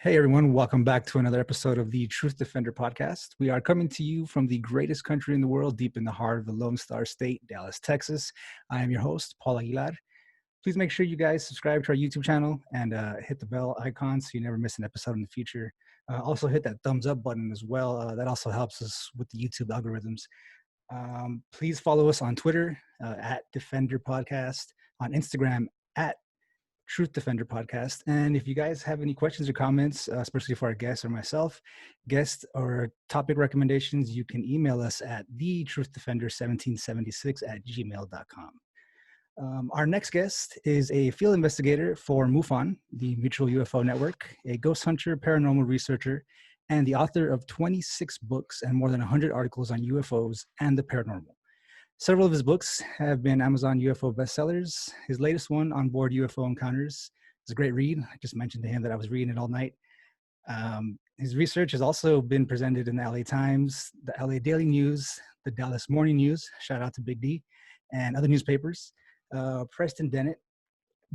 Hey everyone, welcome back to another episode of the Truth Defender podcast. We are coming to you from the greatest country in the world, deep in the heart of the Lone Star State, Dallas, Texas. I am your host, Paul Aguilar. Please make sure you guys subscribe to our YouTube channel and hit the bell icon so you never miss an episode in the future. Also hit that thumbs up button as well. That also helps us with the YouTube algorithms. Please follow us on Twitter at Defender Podcast, on Instagram at Truth Defender Podcast. And if you guys have any questions or comments, especially for our guests or myself, guest or topic recommendations, you can email us at thetruthDefender1776@gmail.com. Our next guest is a field investigator for MUFON, the Mutual UFO Network, a ghost hunter, paranormal researcher, and the author of 26 books and more than 100 articles on UFOs and the paranormal. Several of his books have been Amazon UFO bestsellers. His latest one, Onboard UFO Encounters, is a great read. I just mentioned to him that I was reading it all night. His research has also been presented in the LA Times, the LA Daily News, the Dallas Morning News, shout out to Big D, and other newspapers. Preston Dennet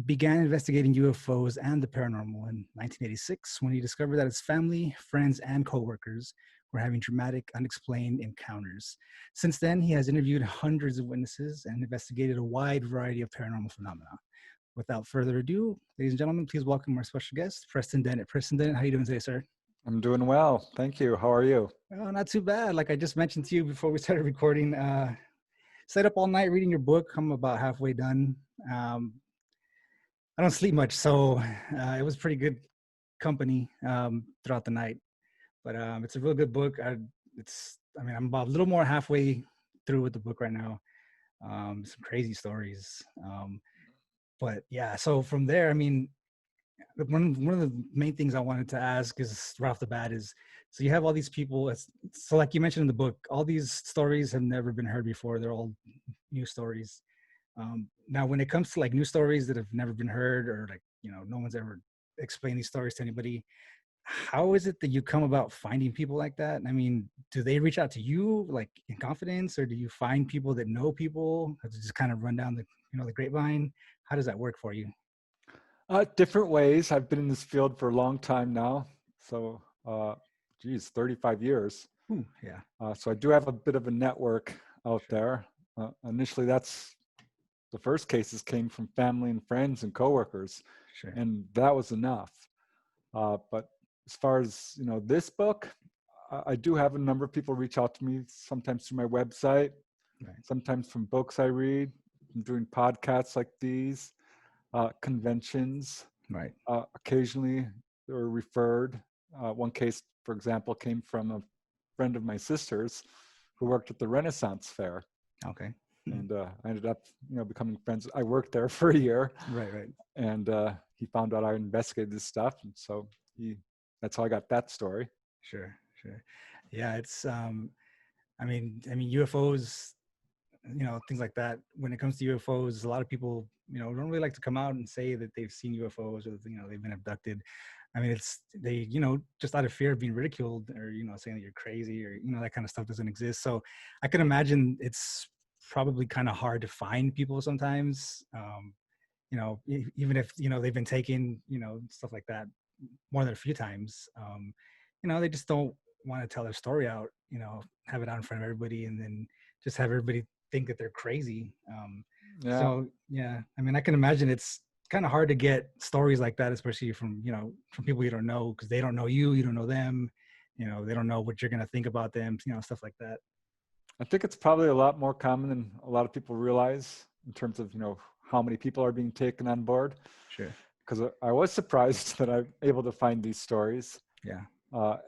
began investigating UFOs and the paranormal in 1986 when he discovered that his family, friends, and coworkers were having dramatic, unexplained encounters. Since then, he has interviewed hundreds of witnesses and investigated a wide variety of paranormal phenomena. Without further ado, ladies and gentlemen, please welcome our special guest, Preston Dennet. Preston Dennet, how are you doing today, sir? I'm doing well. Thank you. How are you? Oh, not too bad. Like I just mentioned to you before we started recording, stayed up all night reading your book. I'm about halfway done. I don't sleep much, so it was pretty good company throughout the night. But it's a real good book. I'm about a little more halfway through with the book right now. Some crazy stories. But yeah, so from there, I mean, one of the main things I wanted to ask is right off the bat is, so you have all these people. So like you mentioned in the book, all these stories have never been heard before. They're all new stories. Now, when it comes to like new stories that have never been heard or like, no one's ever explained these stories to anybody, how is it that you come about finding people like that? I mean, do they reach out to you like in confidence, or do you find people that know people to just kind of run down the grapevine? How does that work for you? Different ways. I've been in this field for a long time now. So, 35 years. Ooh, yeah. So I do have a bit of a network out there. Initially, that's the first cases came from family and friends and coworkers, and that was enough. But as far as, this book, I do have a number of people reach out to me, sometimes through my website, sometimes from books I read, from doing podcasts like these, conventions. Occasionally they're referred. One case, for example, came from a friend of my sister's who worked at the Renaissance Fair. Okay. And I ended up, becoming friends. I worked there for a year. Right. And he found out I investigated this stuff, and so that's how I got that story. Sure. Yeah, it's I mean UFOs, things like that. When it comes to UFOs, a lot of people, don't really like to come out and say that they've seen UFOs or they've been abducted. I mean, they just out of fear of being ridiculed or saying that you're crazy or that kind of stuff doesn't exist. So I can imagine it's probably kind of hard to find people sometimes. Even if they've been taken, stuff like that more than a few times, they just don't want to tell their story out, have it out in front of everybody and then just have everybody think that they're crazy. So yeah, I mean, I can imagine it's kind of hard to get stories like that, especially from people you don't know, because they don't know you don't know them, they don't know what you're going to think about them, stuff like that. I think it's probably a lot more common than a lot of people realize in terms of, how many people are being taken on board. Sure. Because I was surprised that I'm able to find these stories. Yeah.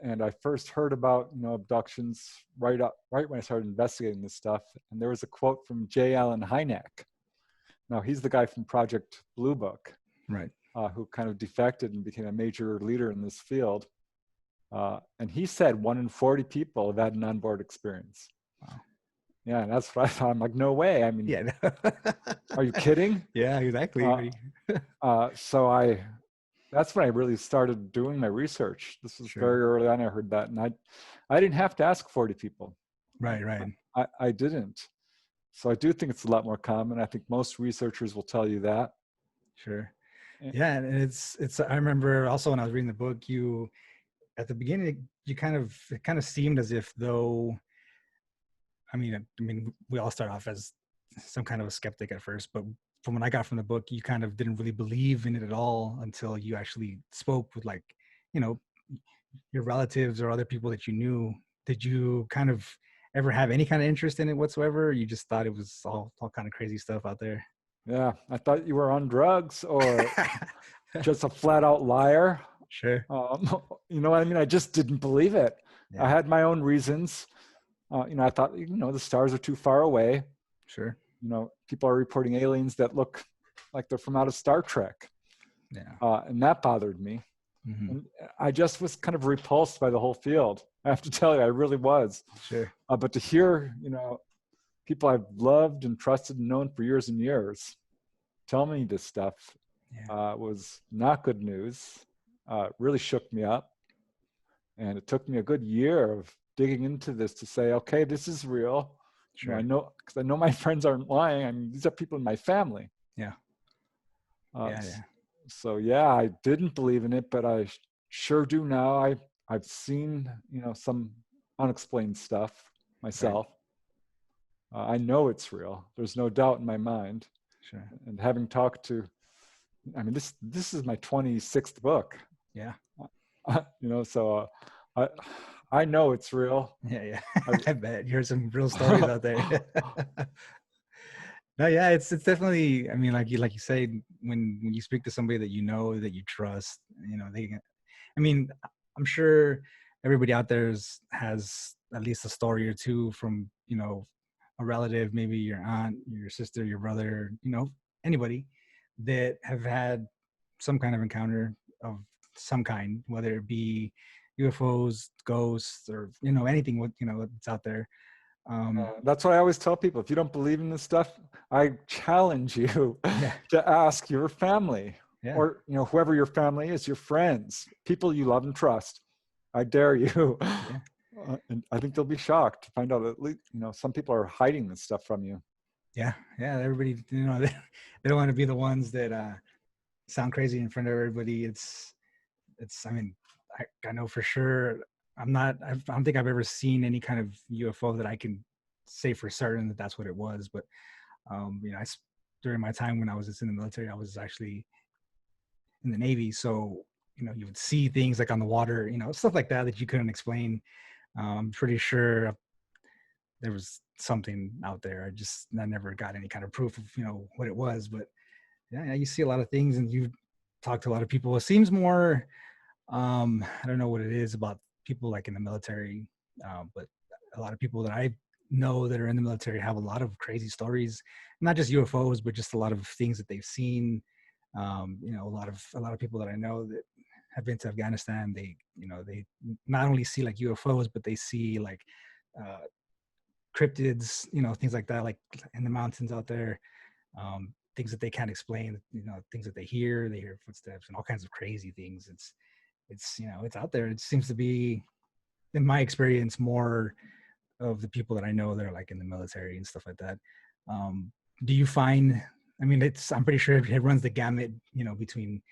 And I first heard about, abductions right when I started investigating this stuff. And there was a quote from J. Allen Hynek. Now, he's the guy from Project Blue Book, right? Who kind of defected and became a major leader in this field. And he said 1 in 40 people have had an onboard experience. Wow. Yeah, and that's what I thought. I'm like, no way. I mean, yeah. Are you kidding? Yeah, exactly. So that's when I really started doing my research. This was very early on. I heard that, and I didn't have to ask 40 people. Right. I didn't. So I do think it's a lot more common. I think most researchers will tell you that. Sure. Yeah, and it's. I remember also when I was reading the book, you at the beginning, you it kind of seemed as if though. I mean, we all start off as some kind of a skeptic at first, but from what I got from the book, you kind of didn't really believe in it at all until you actually spoke with, like, you know, your relatives or other people that you knew. Did you kind of ever have any kind of interest in it whatsoever? Or you just thought it was all kind of crazy stuff out there? Yeah, I thought you were on drugs or just a flat out liar. Sure. You know what I mean? I just didn't believe it. Yeah. I had my own reasons. I thought, the stars are too far away. Sure. People are reporting aliens that look like they're from out of Star Trek. Yeah. And that bothered me. Mm-hmm. And I just was kind of repulsed by the whole field. I have to tell you, I really was. Sure. But to hear, people I've loved and trusted and known for years and years tell me this stuff was not good news. Really shook me up. And it took me a good year of digging into this to say, okay, this is real. Sure. I know, because I know my friends aren't lying. I mean, these are people in my family. Yeah. So yeah, I didn't believe in it, but I sure do now. I've seen, some unexplained stuff myself. Right. I know it's real. There's no doubt in my mind. Sure. And having talked to, this is my 26th book. Yeah. So I know it's real. Yeah. I bet you heard some real stories out there. No, yeah, it's definitely. I mean, like you say, when you speak to somebody that you know, that you trust, I'm sure everybody out there has at least a story or two from a relative, maybe your aunt, your sister, your brother, anybody that have had some kind of encounter of some kind, whether it be UFOs, ghosts, or anything that's out there. That's why I always tell people, if you don't believe in this stuff, I challenge you to ask your family or whoever your family is, your friends, people you love and trust. I dare you. And I think they'll be shocked to find out that at least some people are hiding this stuff from you. Yeah. Everybody, they don't want to be the ones that sound crazy in front of everybody. It's. I mean, I know for sure. I don't think I've ever seen any kind of UFO that I can say for certain that that's what it was. But, during my time when I was in the military, I was actually in the Navy. So, you would see things like on the water, stuff like that you couldn't explain. I'm pretty sure there was something out there. I never got any kind of proof of, what it was. But yeah, you see a lot of things and you talk to a lot of people. It seems more, I don't know what it is about people like in the military, but a lot of people that I know that are in the military have a lot of crazy stories, not just UFOs, but just a lot of things that they've seen. A lot of people that I know that have been to Afghanistan, they not only see like UFOs, but they see like cryptids, things like that, like in the mountains out there, things that they can't explain, things that they hear footsteps and all kinds of crazy things. It's out there. It seems to be, in my experience, more of the people that I know that are like in the military and stuff like that. Do you find, I'm pretty sure it runs the gamut, between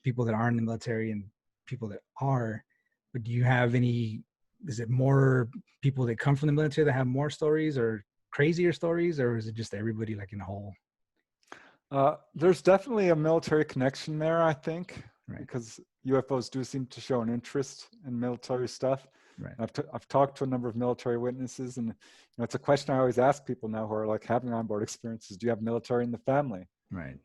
people that aren't in the military and people that are, but do you have is it more people that come from the military that have more stories or crazier stories, or is it just everybody like in a whole? There's definitely a military connection there, I think, right. Because UFOs do seem to show an interest in military stuff. Right. I've talked to a number of military witnesses, and it's a question I always ask people now who are like having onboard experiences: do you have military in the family? Right.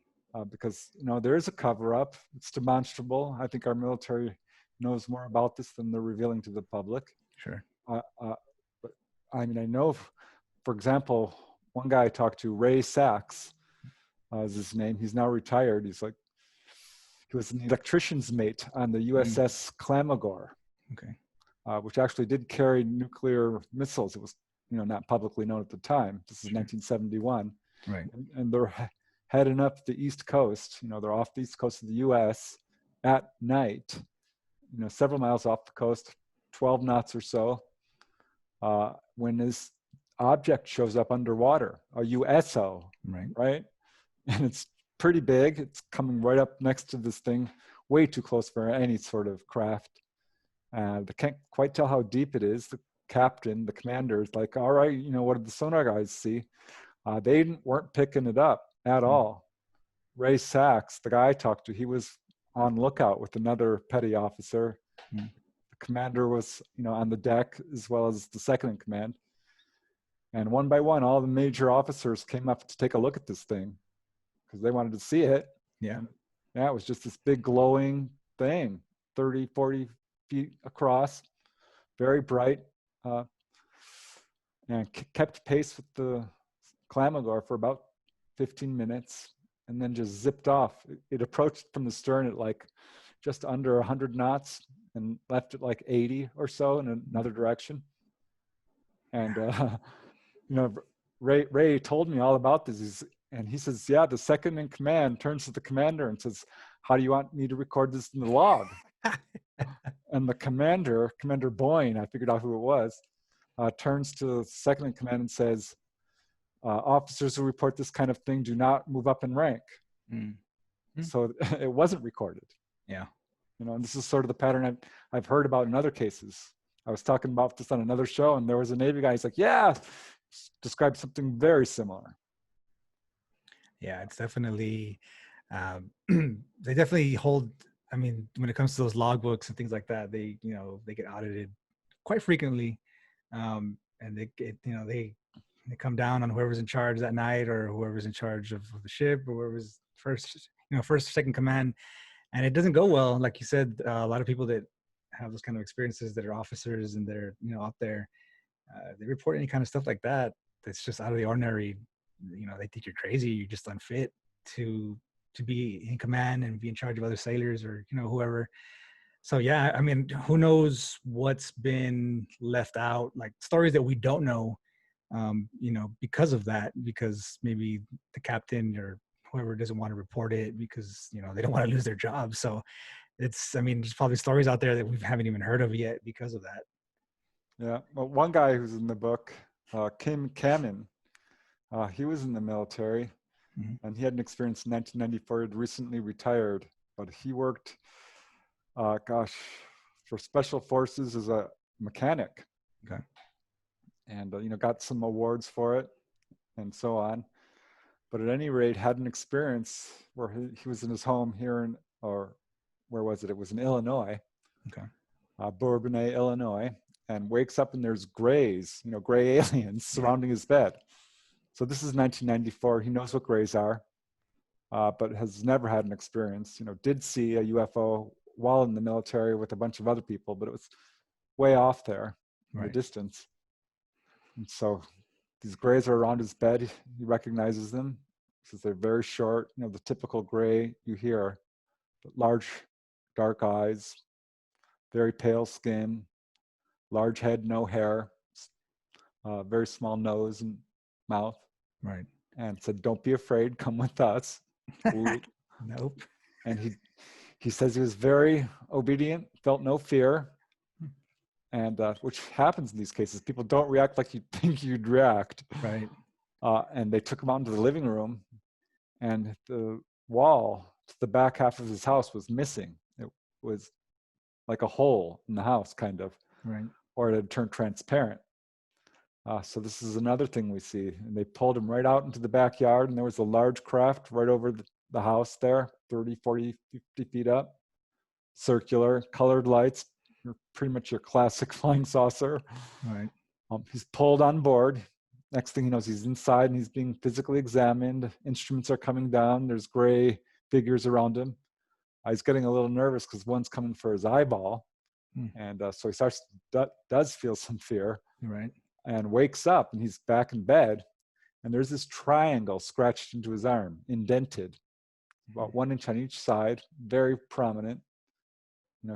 Because there is a cover-up. It's demonstrable. I think our military knows more about this than they're revealing to the public. Sure. But I know, for example, one guy I talked to, Ray Sachs, is his name. He's now retired. He was an electrician's mate on the USS Clamagore. Okay. Which actually did carry nuclear missiles. It was, not publicly known at the time. This is 1971. Right. And they're heading up the East Coast. They're off the East Coast of the U.S. at night, several miles off the coast, 12 knots or so, when this object shows up underwater, a USO, right? And it's pretty big. It's coming right up next to this thing, way too close for any sort of craft. They can't quite tell how deep it is. The captain, the commander, is like, all right, what did the sonar guys see? They weren't picking it up at all. Ray Sachs, the guy I talked to, he was on lookout with another petty officer. The commander was, on the deck, as well as the second in command. And one by one, all the major officers came up to take a look at this thing because they wanted to see it. Yeah. And, yeah, it was just this big glowing thing, 30, 40 feet across, very bright, and kept pace with the Clamagore for about 15 minutes and then just zipped off. It approached from the stern at like just under 100 knots and left at like 80 or so in another direction. And, Ray told me all about this. And he says, yeah, the second in command turns to the commander and says, how do you want me to record this in the log? And the commander, Commander Boyne, I figured out who it was, turns to the second in command and says, officers who report this kind of thing do not move up in rank. So it wasn't recorded. Yeah. And this is sort of the pattern I've heard about in other cases. I was talking about this on another show, and there was a Navy guy. He's like, yeah, described something very similar. Yeah, it's definitely, they definitely hold, I mean, when it comes to those logbooks and things like that, they get audited quite frequently. And they come down on whoever's in charge that night, or whoever's in charge of the ship, or whoever's first, second command. And it doesn't go well. Like you said, a lot of people that have those kind of experiences that are officers and they're, out there, they report any kind of stuff like that. That's just out of the ordinary. They think you're crazy. You're just unfit to be in command and be in charge of other sailors or, whoever. So, yeah, I mean, who knows what's been left out, like stories that we don't know, because of that, because maybe the captain or whoever doesn't want to report it because, they don't want to lose their job. So there's probably stories out there that we haven't even heard of yet because of that. Yeah. Well, one guy who's in the book, Kim Cannon, he was in the military, and he had an experience in 1994. He'd recently retired, but he worked, for special forces as a mechanic. Okay. And, got some awards for it and so on. But at any rate, had an experience where he was in his home here where was it? It was in Illinois. Okay. Bourbonnais, Illinois, and wakes up and there's grays, gray aliens surrounding his bed. So this is 1994. He knows what grays are, but has never had an experience. Did see a UFO while in the military with a bunch of other people, but it was way off there in the distance. And so these grays are around his bed. He recognizes them because they're very short, the typical gray you hear, but large, dark eyes, very pale skin, large head, no hair, very small nose and mouth. Right. And said, don't be afraid, come with us. Nope. And he says he was very obedient, felt no fear. And which happens in these cases. People don't react like you'd think you'd react. Right. And they took him out into the living room, and the wall to the back half of his house was missing. It was like a hole in the house, kind of. Right. Or it had turned transparent. So this is another thing we see. And they pulled him right out into the backyard, and there was a large craft right over the house there, 30, 40, 50 feet up, circular, colored lights. Pretty much your classic flying saucer. Right. He's pulled on board. Next thing he knows, he's inside and he's being physically examined. Instruments are coming down. There's gray figures around him. He's getting a little nervous because one's coming for his eyeball. And so he does feel some fear. Right. And wakes up, and he's back in bed. And there's this triangle scratched into his arm, indented, about 1 inch on each side, very prominent.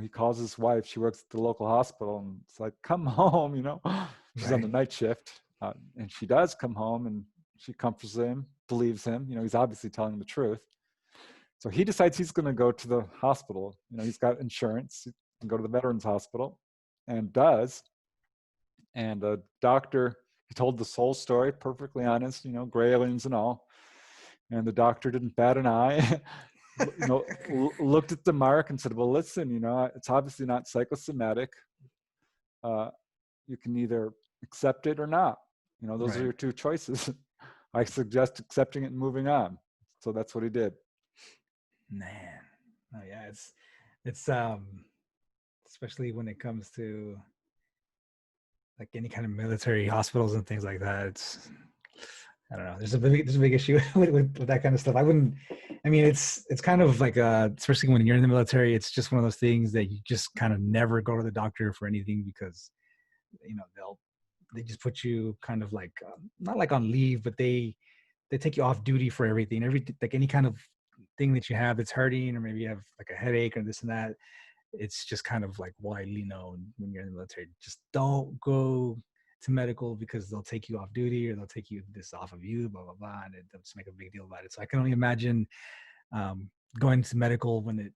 He calls his wife. She works at the local hospital, and it's like, come home, She's on the night shift, and she does come home, and she comforts him, believes him. He's obviously telling the truth. So he decides he's going to go to the hospital. He's got insurance. He can go to the Veterans Hospital, and does. And the doctor, he told the whole story, perfectly honest, gray aliens and all. And the doctor didn't bat an eye. Looked at the mark and said, well, listen, it's obviously not psychosomatic. You can either accept it or not. Those are your two choices. I suggest accepting it and moving on. So that's what he did. Man. Oh yeah, it's especially when it comes to like any kind of military hospitals and things like that. I don't know. There's a big issue with that kind of stuff. It's kind of like especially when you're in the military, it's just one of those things that you just kind of never go to the doctor for anything because they just put you kind of like not like on leave, but they take you off duty for everything. Like any kind of thing that you have that's hurting, or maybe you have like a headache or this and that. It's just kind of like widely known when you're in the military. Just don't go to medical because they'll take you off duty or they'll take this off of you, blah, blah, blah. And they'll just make a big deal about it. So I can only imagine going to medical when it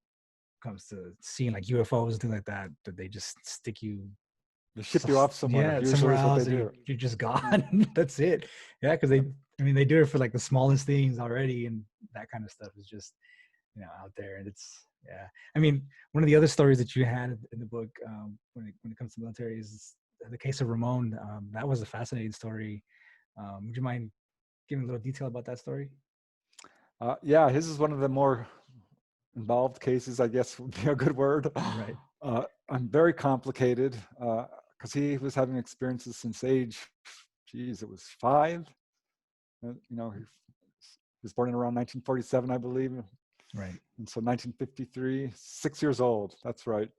comes to seeing like UFOs and things like that they just stick you. They ship you off somewhere. Yeah, somewhere else. You're just gone. That's it. Yeah, because they do it for like the smallest things already. And that kind of stuff is just, out there. And it's, one of the other stories that you had in the book when it comes to military is the case of Ramon. That was a fascinating story. Would you mind giving a little detail about that story? Yeah, his is one of the more involved cases, I guess would be a good word. Right. I'm very complicated because he was having experiences since age, it was 5. He was born in around 1947, I believe. Right. And so 1953, 6 years old. That's right.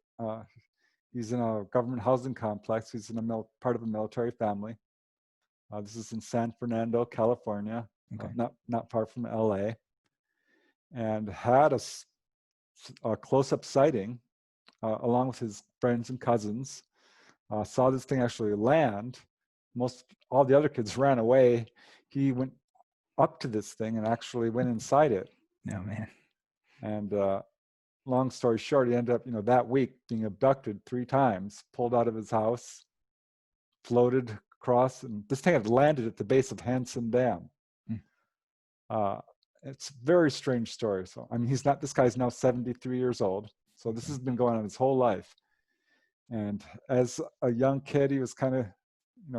He's in a government housing complex. He's in part of a military family. This is in San Fernando, California, okay. Not far from LA, and had a close-up sighting along with his friends and cousins. Saw this thing actually land. All the other kids ran away. He went up to this thing and actually went inside it. Oh man. And long story short, he ended up, that week being abducted 3 times, pulled out of his house, floated across, and this thing had landed at the base of Hansen Dam. It's a very strange story. So, this guy's now 73 years old. So this has been going on his whole life. And as a young kid, he was kind of,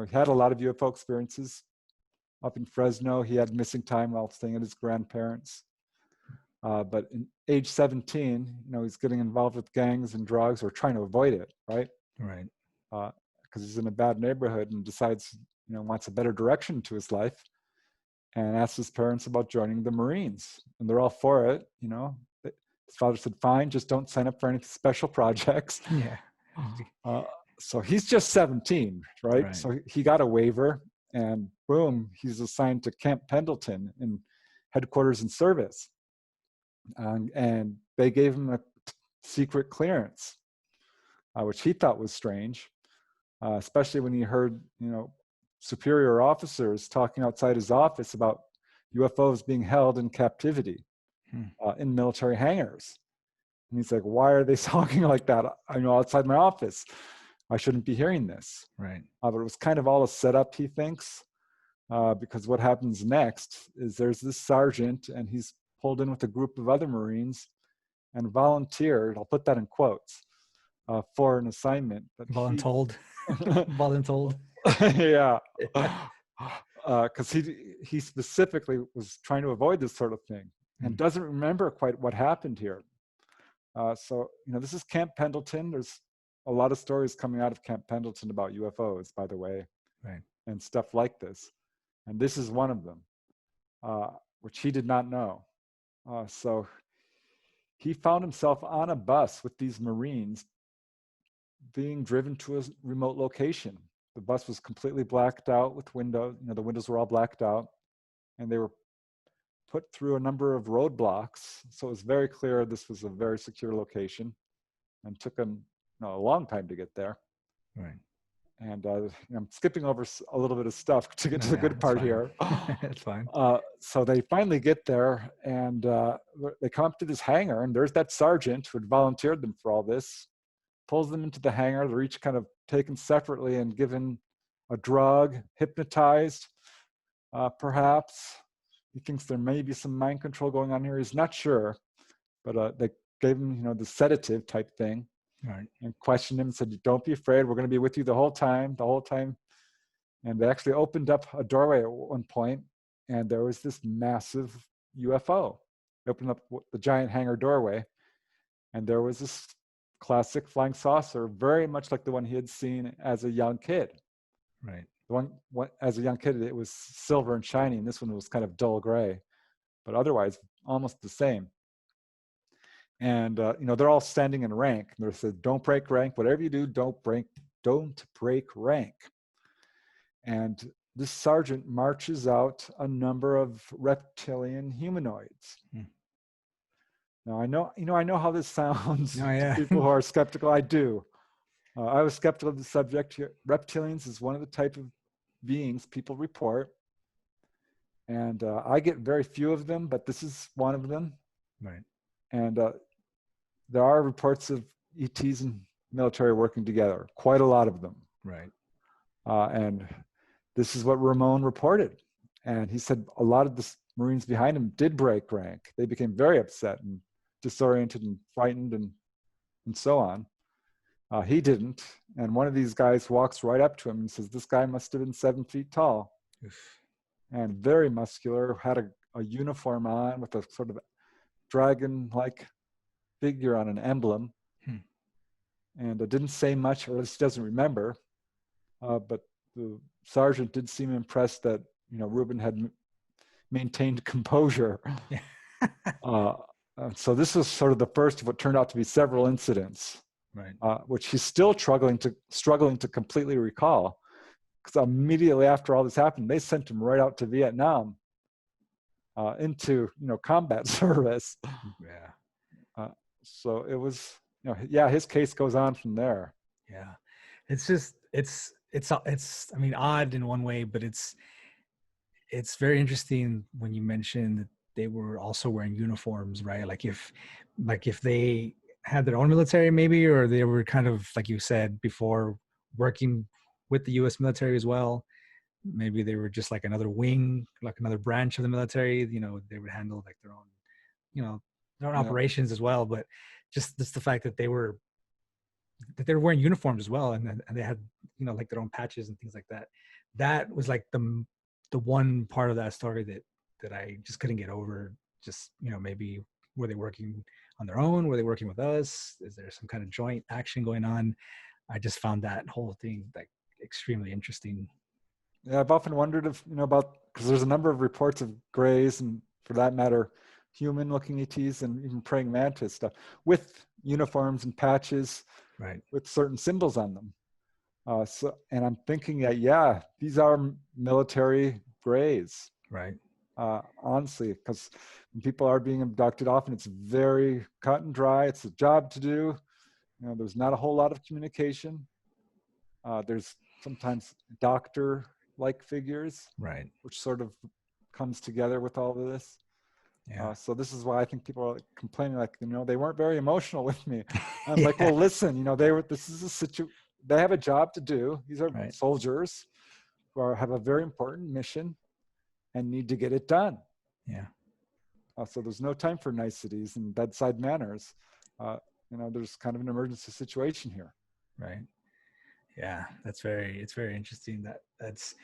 he had a lot of UFO experiences. Up in Fresno, he had missing time while staying at his grandparents'. But in age 17, he's getting involved with gangs and drugs or trying to avoid it, right? Right. Because he's in a bad neighborhood and decides, wants a better direction to his life, and asks his parents about joining the Marines. And they're all for it, His father said, fine, just don't sign up for any special projects. Yeah. So he's just 17, right? So he got a waiver, and boom, he's assigned to Camp Pendleton in headquarters and service. And they gave him a secret clearance, which he thought was strange, especially when he heard, superior officers talking outside his office about UFOs being held in captivity in military hangars. And he's like, why are they talking like that? Outside my office. I shouldn't be hearing this. Right. But it was kind of all a setup, he thinks, because what happens next is there's this sergeant, and he's pulled in with a group of other Marines and volunteered, I'll put that in quotes, for an assignment. Voluntold. Voluntold. Yeah. Because he specifically was trying to avoid this sort of thing and doesn't remember quite what happened here. So, this is Camp Pendleton. There's a lot of stories coming out of Camp Pendleton about UFOs, by the way, right, and stuff like this. And this is one of them, which he did not know. So he found himself on a bus with these Marines being driven to a remote location. The bus was completely blacked out with windows. The windows were all blacked out, and they were put through a number of roadblocks. So it was very clear this was a very secure location, and took them a long time to get there. Right. And I'm skipping over a little bit of stuff to get to the good part here. That's fine. So they finally get there, and they come up to this hangar, and there's that sergeant who had volunteered them for all this, pulls them into the hangar. They're each kind of taken separately and given a drug, hypnotized, perhaps. he thinks there may be some mind control going on here. He's not sure, but they gave him, the sedative type thing, right, and questioned him and said, "Don't be afraid. We're going to be with you the whole time." And they actually opened up a doorway at one point, and there was this massive UFO. They opened up the giant hangar doorway, and there was this classic flying saucer, very much like the one he had seen as a young kid. right, The one as a young kid, it was silver and shiny, and this one was kind of dull gray, but otherwise almost the same. And they're all standing in rank. And they said, "Don't break rank. Whatever you do, don't break rank." And this sergeant marches out a number of reptilian humanoids. Now I know how this sounds Oh, yeah. to people who are skeptical. I do. I was skeptical of the subject here. Reptilians is one of the type of beings people report, and I get very few of them, but this is one of them. Right. And there are reports of ETs and military working together, quite a lot of them. Right. And this is what Ramon reported. And he said a lot of the Marines behind him did break rank. They became very upset and disoriented and frightened and so on. He didn't. And one of these guys walks right up to him and says, "This guy must have been 7 feet tall." Oof. And very muscular, had a uniform on with a sort of dragon-like figure on an emblem. And didn't say much, or at least doesn't remember. But the sergeant did seem impressed that, Ruben had maintained composure. So this was sort of the first of what turned out to be several incidents. Right. Which he's still struggling to completely recall, because immediately after all this happened, they sent him right out to Vietnam into combat service. Yeah. So it was his case goes on from there. Yeah, it's just it's I mean, odd in one way, but it's very interesting when you mention that they were also wearing uniforms, right? Like if they had their own military maybe, or they were kind of, like you said before, working with the U.S. military as well. Maybe they were just like another wing, like another branch of the military. They would handle like their own, their own operations as well. But just the fact that they were wearing uniforms as well, and they had like their own patches and things like that. That was like the one part of that story that I just couldn't get over. Just maybe were they working on their own? Were they working with us? Is there some kind of joint action going on? I just found that whole thing like extremely interesting. Yeah, I've often wondered if about, because there's a number of reports of grays, and for that matter, human-looking ETs and even praying mantis stuff with uniforms and patches, right, with certain symbols on them. And I'm thinking that these are military grays. Right. Honestly, because when people are being abducted, often it's very cut and dry. It's a job to do. There's not a whole lot of communication. There's sometimes doctor-like figures, right, which sort of comes together with all of this. Yeah. So this is why I think people are complaining, like, they weren't very emotional with me. I'm like, well, listen, this is a situation. They have a job to do. These are soldiers who have a very important mission and need to get it done. Yeah. So there's no time for niceties and bedside manners. There's kind of an emergency situation here. Right. Yeah, it's very interesting. It's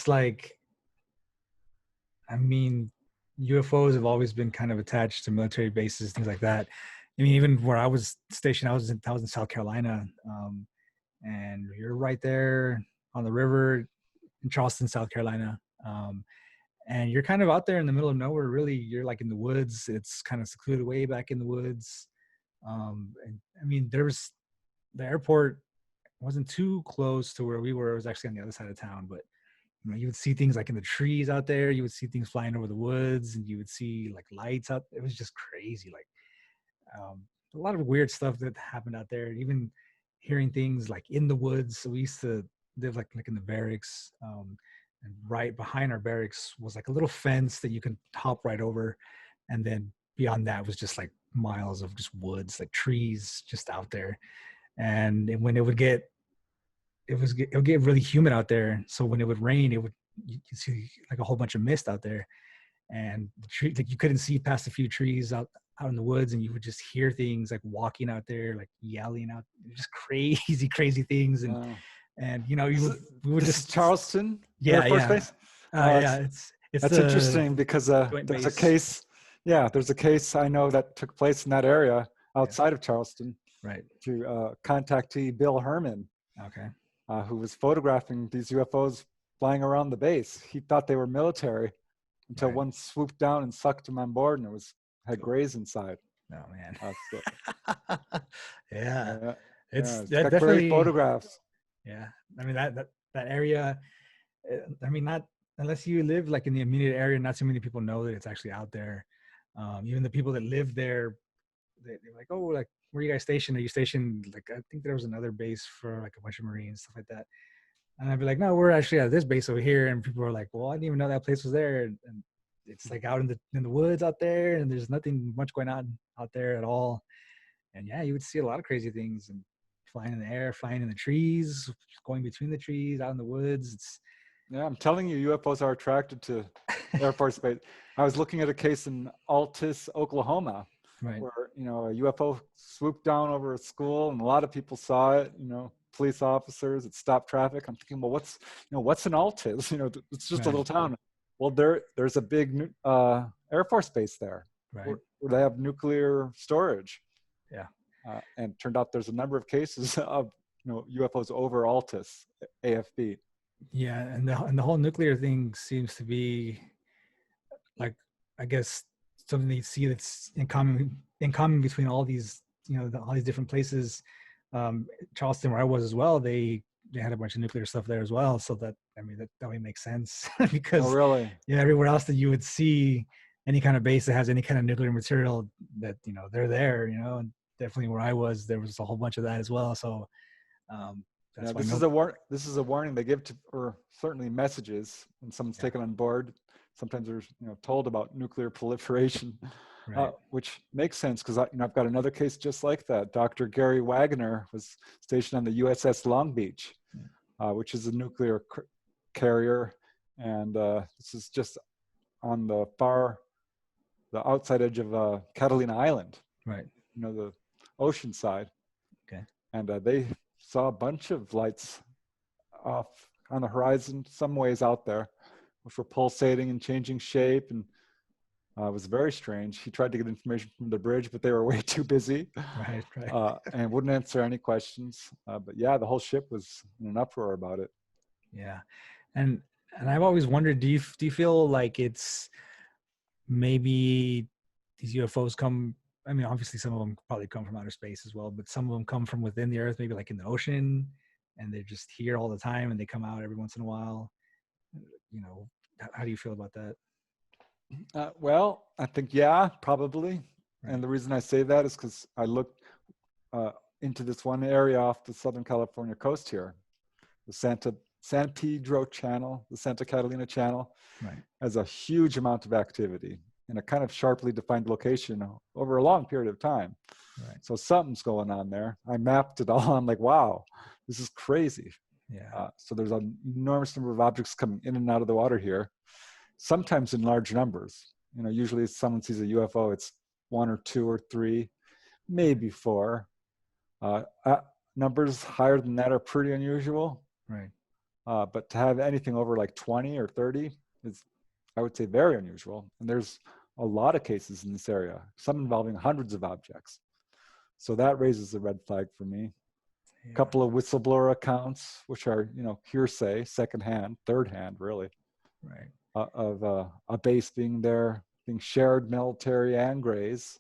like, I mean, UFOs have always been kind of attached to military bases, things like that. I mean, even where I was stationed, I was in South Carolina, and you're right there on the river in Charleston, South Carolina. And you're kind of out there in the middle of nowhere, really. You're like in the woods. It's kind of secluded way back in the woods. And I mean, the airport wasn't too close to where we were. It was actually on the other side of town, but you would see things like in the trees out there. You would see things flying over the woods, and you would see like lights out. It was just crazy. Like a lot of weird stuff that happened out there. Even hearing things like in the woods. So we used to live like in the barracks, and right behind our barracks was like a little fence that you could hop right over, and then beyond that was just like miles of just woods, like trees just out there. And when it would get really humid out there, so when it would rain, you could see like a whole bunch of mist out there. and the tree, like you couldn't see past a few trees out in the woods, and you would just hear things like walking out there, like yelling out, just crazy things, and you know, we would this is just Charleston Air Force Base. yeah, it's that's interesting because joint there's base. a case. Yeah, there's a case I know that took place in that area outside of Charleston. Right. To contactee Bill Herman. Okay. Who was photographing these UFOs flying around the base. He thought they were military until one swooped down and sucked him on board, and had grays inside. Oh man. It's got definitely great photographs. Yeah, I mean that area. I mean, not unless you live like in the immediate area. Not so many people know that it's actually out there. Even the people that live there, they're like, oh, like, where are you guys stationed? Are you stationed, like, I think there was another base for like a bunch of Marines, stuff like that. And I'd be like, no, we're actually at this base over here. And people are like, well, I didn't even know that place was there. And it's like out in the woods out there, and there's nothing much going on out there at all. And yeah, you would see a lot of crazy things, and flying in the air, flying in the trees, going between the trees, out in the woods. Yeah, I'm telling you, UFOs are attracted to Air Force Base. I was looking at a case in Altus, Oklahoma, right, where, you know, a UFO swooped down over a school, and a lot of people saw it, you know, police officers, it stopped traffic. I'm thinking, well, what's an Altus? You know, it's just a little town. Well, there's a big Air Force Base there, where they have nuclear storage. Yeah. And it turned out there's a number of cases of, you know, UFOs over Altus, AFB. Yeah, and the whole nuclear thing seems to be, like, I guess, something that you see that's in common between all these, you know, all these different places. Charleston, where I was as well, they had a bunch of nuclear stuff there as well. So that, I mean, that only makes sense because really, yeah, everywhere else that you would see any kind of base that has any kind of nuclear material, that, you know, they're there, you know, and definitely where I was, there was a whole bunch of that as well. So that's this is a warning they give to, or certainly messages when someone's taken on board. Sometimes they're, you know, told about nuclear proliferation, which makes sense because I've got another case just like that. Dr. Gary Wagner was stationed on the USS Long Beach, which is a nuclear carrier, and this is just on the outside edge of Catalina Island, right? You know, the ocean side. Okay. And they saw a bunch of lights off on the horizon, some ways out there, which were pulsating and changing shape, and it was very strange. He tried to get information from the bridge, but they were way too busy, and wouldn't answer any questions. But yeah, the whole ship was in an uproar about it. Yeah, and I've always wondered, do you feel like it's maybe these UFOs come? I mean, obviously some of them probably come from outer space as well, but some of them come from within the Earth, maybe like in the ocean, and they're just here all the time, and they come out every once in a while. You know, how do you feel about that? Well, I think, yeah, probably. Right. And the reason I say that is because I looked into this one area off the Southern California coast here, the San Pedro Channel, the Santa Catalina Channel, has a huge amount of activity in a kind of sharply defined location over a long period of time. So something's going on there. I mapped it all. I'm like, wow, this is crazy. Yeah. So there's an enormous number of objects coming in and out of the water here, sometimes in large numbers. You know, usually if someone sees a UFO, it's 1 or 2 or 3, maybe 4. Numbers higher than that are pretty unusual. Right. But to have anything over like 20 or 30 is, I would say, very unusual. And there's a lot of cases in this area, some involving hundreds of objects. So that raises a red flag for me. A couple of whistleblower accounts, which are, you know, hearsay, secondhand, thirdhand, really, of a base being shared, military and grays.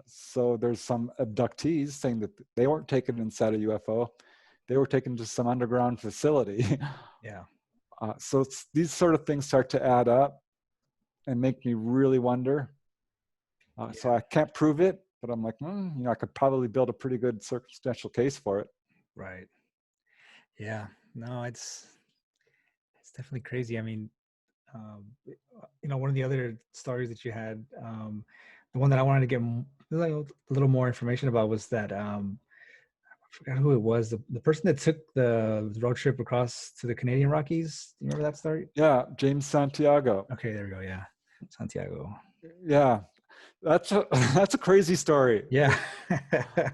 So there's some abductees saying that they weren't taken inside a UFO. They were taken to some underground facility. So these sort of things start to add up and make me really wonder. So I can't prove it, but I'm like, you know, I could probably build a pretty good circumstantial case for it. Right. Yeah. No, it's definitely crazy. I mean, you know, one of the other stories that you had, the one that I wanted to get a little more information about was that, forgot who it was. The person that took the road trip across to the Canadian Rockies. Do you remember that story? Yeah, James Santiago. Okay, there we go. Yeah, Santiago. Yeah, that's a that's a crazy story. Yeah.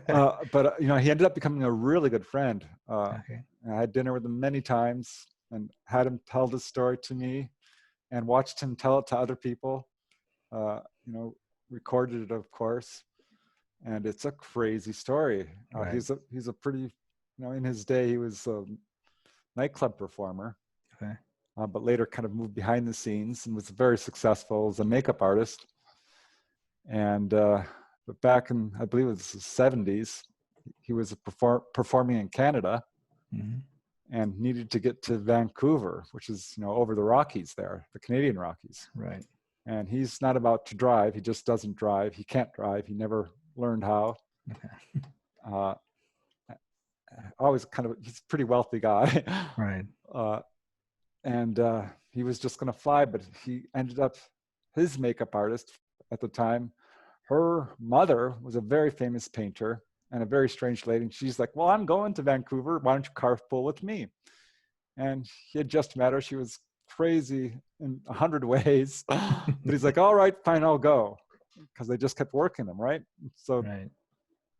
But you know, he ended up becoming a really good friend. Okay. I had dinner with him many times and had him tell this story to me, and watched him tell it to other people. You know, recorded it, of course, and it's a crazy story. Right. He's a pretty, you know, in his day he was a nightclub performer, Okay. but later kind of moved behind the scenes and was very successful as a makeup artist. And but back in, I believe it was the 70s, he was performing in Canada, Mm-hmm. and needed to get to Vancouver, which is, you know, over the Rockies there, the Canadian Rockies. Right. And he's not about to drive. He just doesn't drive. He can't drive. He never learned how. Okay. Uh, Always kind of, he's a pretty wealthy guy. Right. And he was just going to fly, but he ended up, his makeup artist at the time, her mother was a very famous painter and a very strange lady. And she's like, well, I'm going to Vancouver. Why don't you carpool with me? And he had just met her. She was crazy in 100 ways. But he's like, all right, fine, I'll go. Because they just kept working him, right? So Right.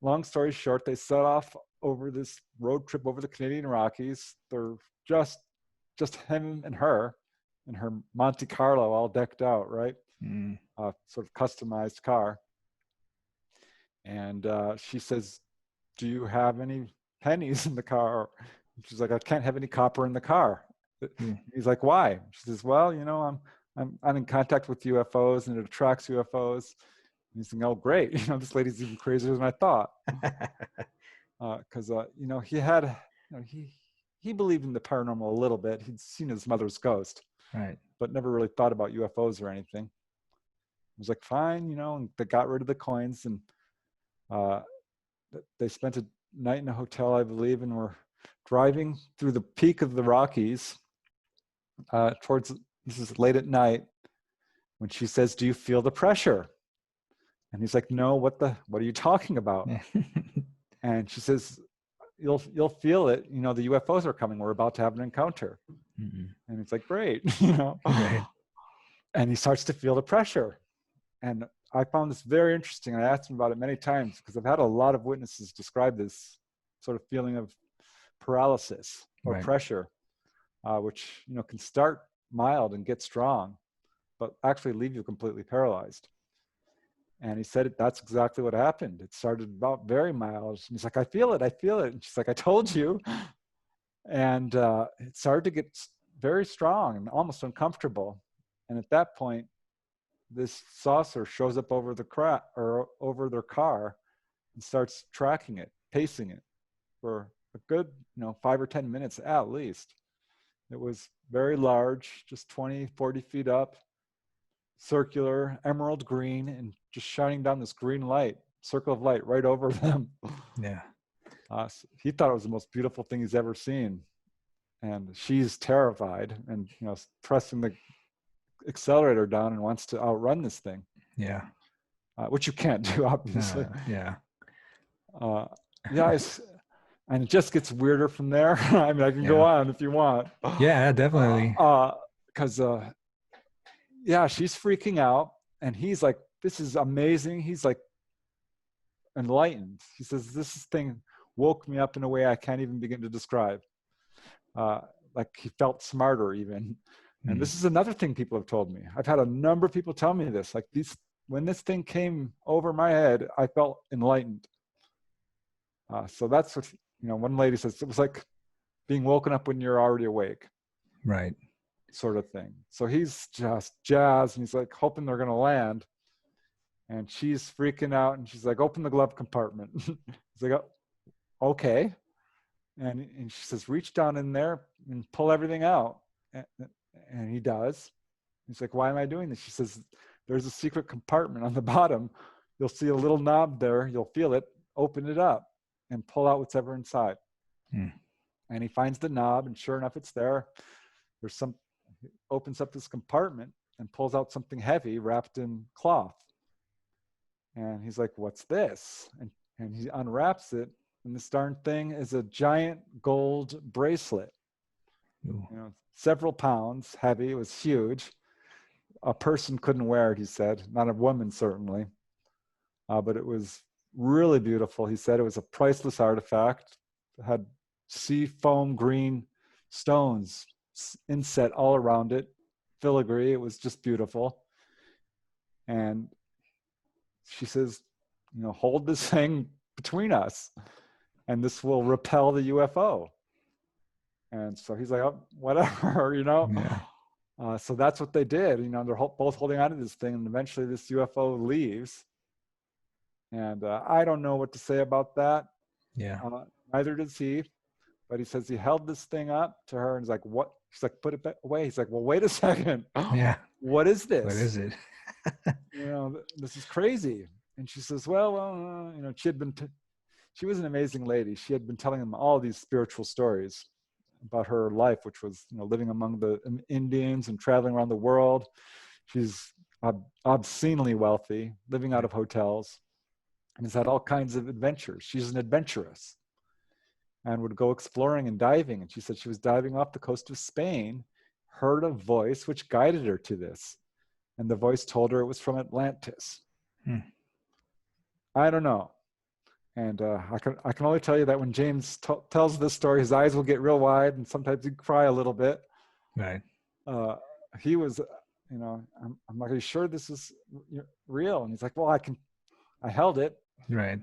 long story short, they set off over this road trip over the Canadian Rockies. They're just him and her in her Monte Carlo, all decked out, right? Mm. Sort of customized car. And she says, do you have any pennies in the car? And she's like, I can't have any copper in the car. Mm. He's like, why? She says, well, you know, I'm in contact with UFOs and it attracts UFOs. And he's like, oh, great. You know, this lady's even crazier than I thought. Because, you know, he had, you know, he believed in the paranormal a little bit. He'd seen his mother's ghost, Right. but never really thought about UFOs or anything. It was like, fine, you know, and they got rid of the coins, and they spent a night in a hotel, I believe, and were driving through the peak of the Rockies towards, this is late at night, when she says, do you feel the pressure? And he's like, no, what are you talking about? And she says, you'll feel it. You know, the UFOs are coming. We're about to have an encounter. Mm-hmm. And it's like, great, you know. Right. And he starts to feel the pressure. And I found this very interesting. I asked him about it many times because I've had a lot of witnesses describe this sort of feeling of paralysis or Right. pressure, which, you know, can start mild and get strong, but actually leave you completely paralyzed. And he said that's exactly what happened. It started about very mild. And he's like, I feel it. And she's like, I told you. And it started to get very strong and almost uncomfortable. And at that point, this saucer shows up over over their car and starts tracking it, pacing it for a good, you know, 5 or 10 minutes at least. It was very large, just 20, 40 feet up, circular, emerald green, and just shining down this green light, circle of light right over them. Yeah. So he thought it was the most beautiful thing he's ever seen. And she's terrified and, you know, pressing the accelerator down and wants to outrun this thing. Yeah. Which you can't do, obviously. Yeah. Yeah, and it just gets weirder from there. I mean, I can go on if you want. Yeah, definitely. Because, yeah, she's freaking out, and he's like, this is amazing. He's like enlightened. He says, this thing woke me up in a way I can't even begin to describe. Like he felt smarter even. And this is another thing people have told me. I've had a number of people tell me this, like when this thing came over my head, I felt enlightened. So that's what, you know, one lady says, it was like being woken up when you're already awake. Right. Sort of thing. So he's just jazzed and he's like hoping they're going to land. And she's freaking out and she's like, open the glove compartment. He's like, oh, okay. And she says, reach down in there and pull everything out. And he does. He's like, why am I doing this? She says, there's a secret compartment on the bottom. You'll see a little knob there. You'll feel it. Open it up and pull out what's ever inside. And he finds the knob, and sure enough, it's there. He opens up this compartment and pulls out something heavy wrapped in cloth. And he's like, what's this? And he unwraps it, and this darn thing is a giant gold bracelet. Ooh. You know, several pounds heavy. It was huge. A person couldn't wear it, he said. Not a woman, certainly. But it was really beautiful. He said it was a priceless artifact. It had sea foam green stones inset all around it, filigree. It was just beautiful. And she says, you know, hold this thing between us, and this will repel the UFO. And so he's like, oh, whatever, you know. Yeah. So that's what they did. You know, they're both holding on to this thing, and eventually this UFO leaves. And I don't know what to say about that. Yeah. Neither does he. But he says he held this thing up to her, and he's like, what? She's like, put it back away. He's like, well, wait a second. Yeah. What is this? What is it? You know, this is crazy. And she says, well, you know, she was an amazing lady. She had been telling him all these spiritual stories about her life, which was, you know, living among the Indians and traveling around the world. She's obscenely wealthy, living out of hotels, and has had all kinds of adventures. She's an adventurous and would go exploring and diving. And she said she was diving off the coast of Spain, heard a voice which guided her to this. And the voice told her it was from Atlantis. I don't know. And I can only tell you that when James tells this story, his eyes will get real wide, and sometimes he'd cry a little bit. Right. He was, you know, I'm not really sure this is real. And he's like, well, I held it. Right.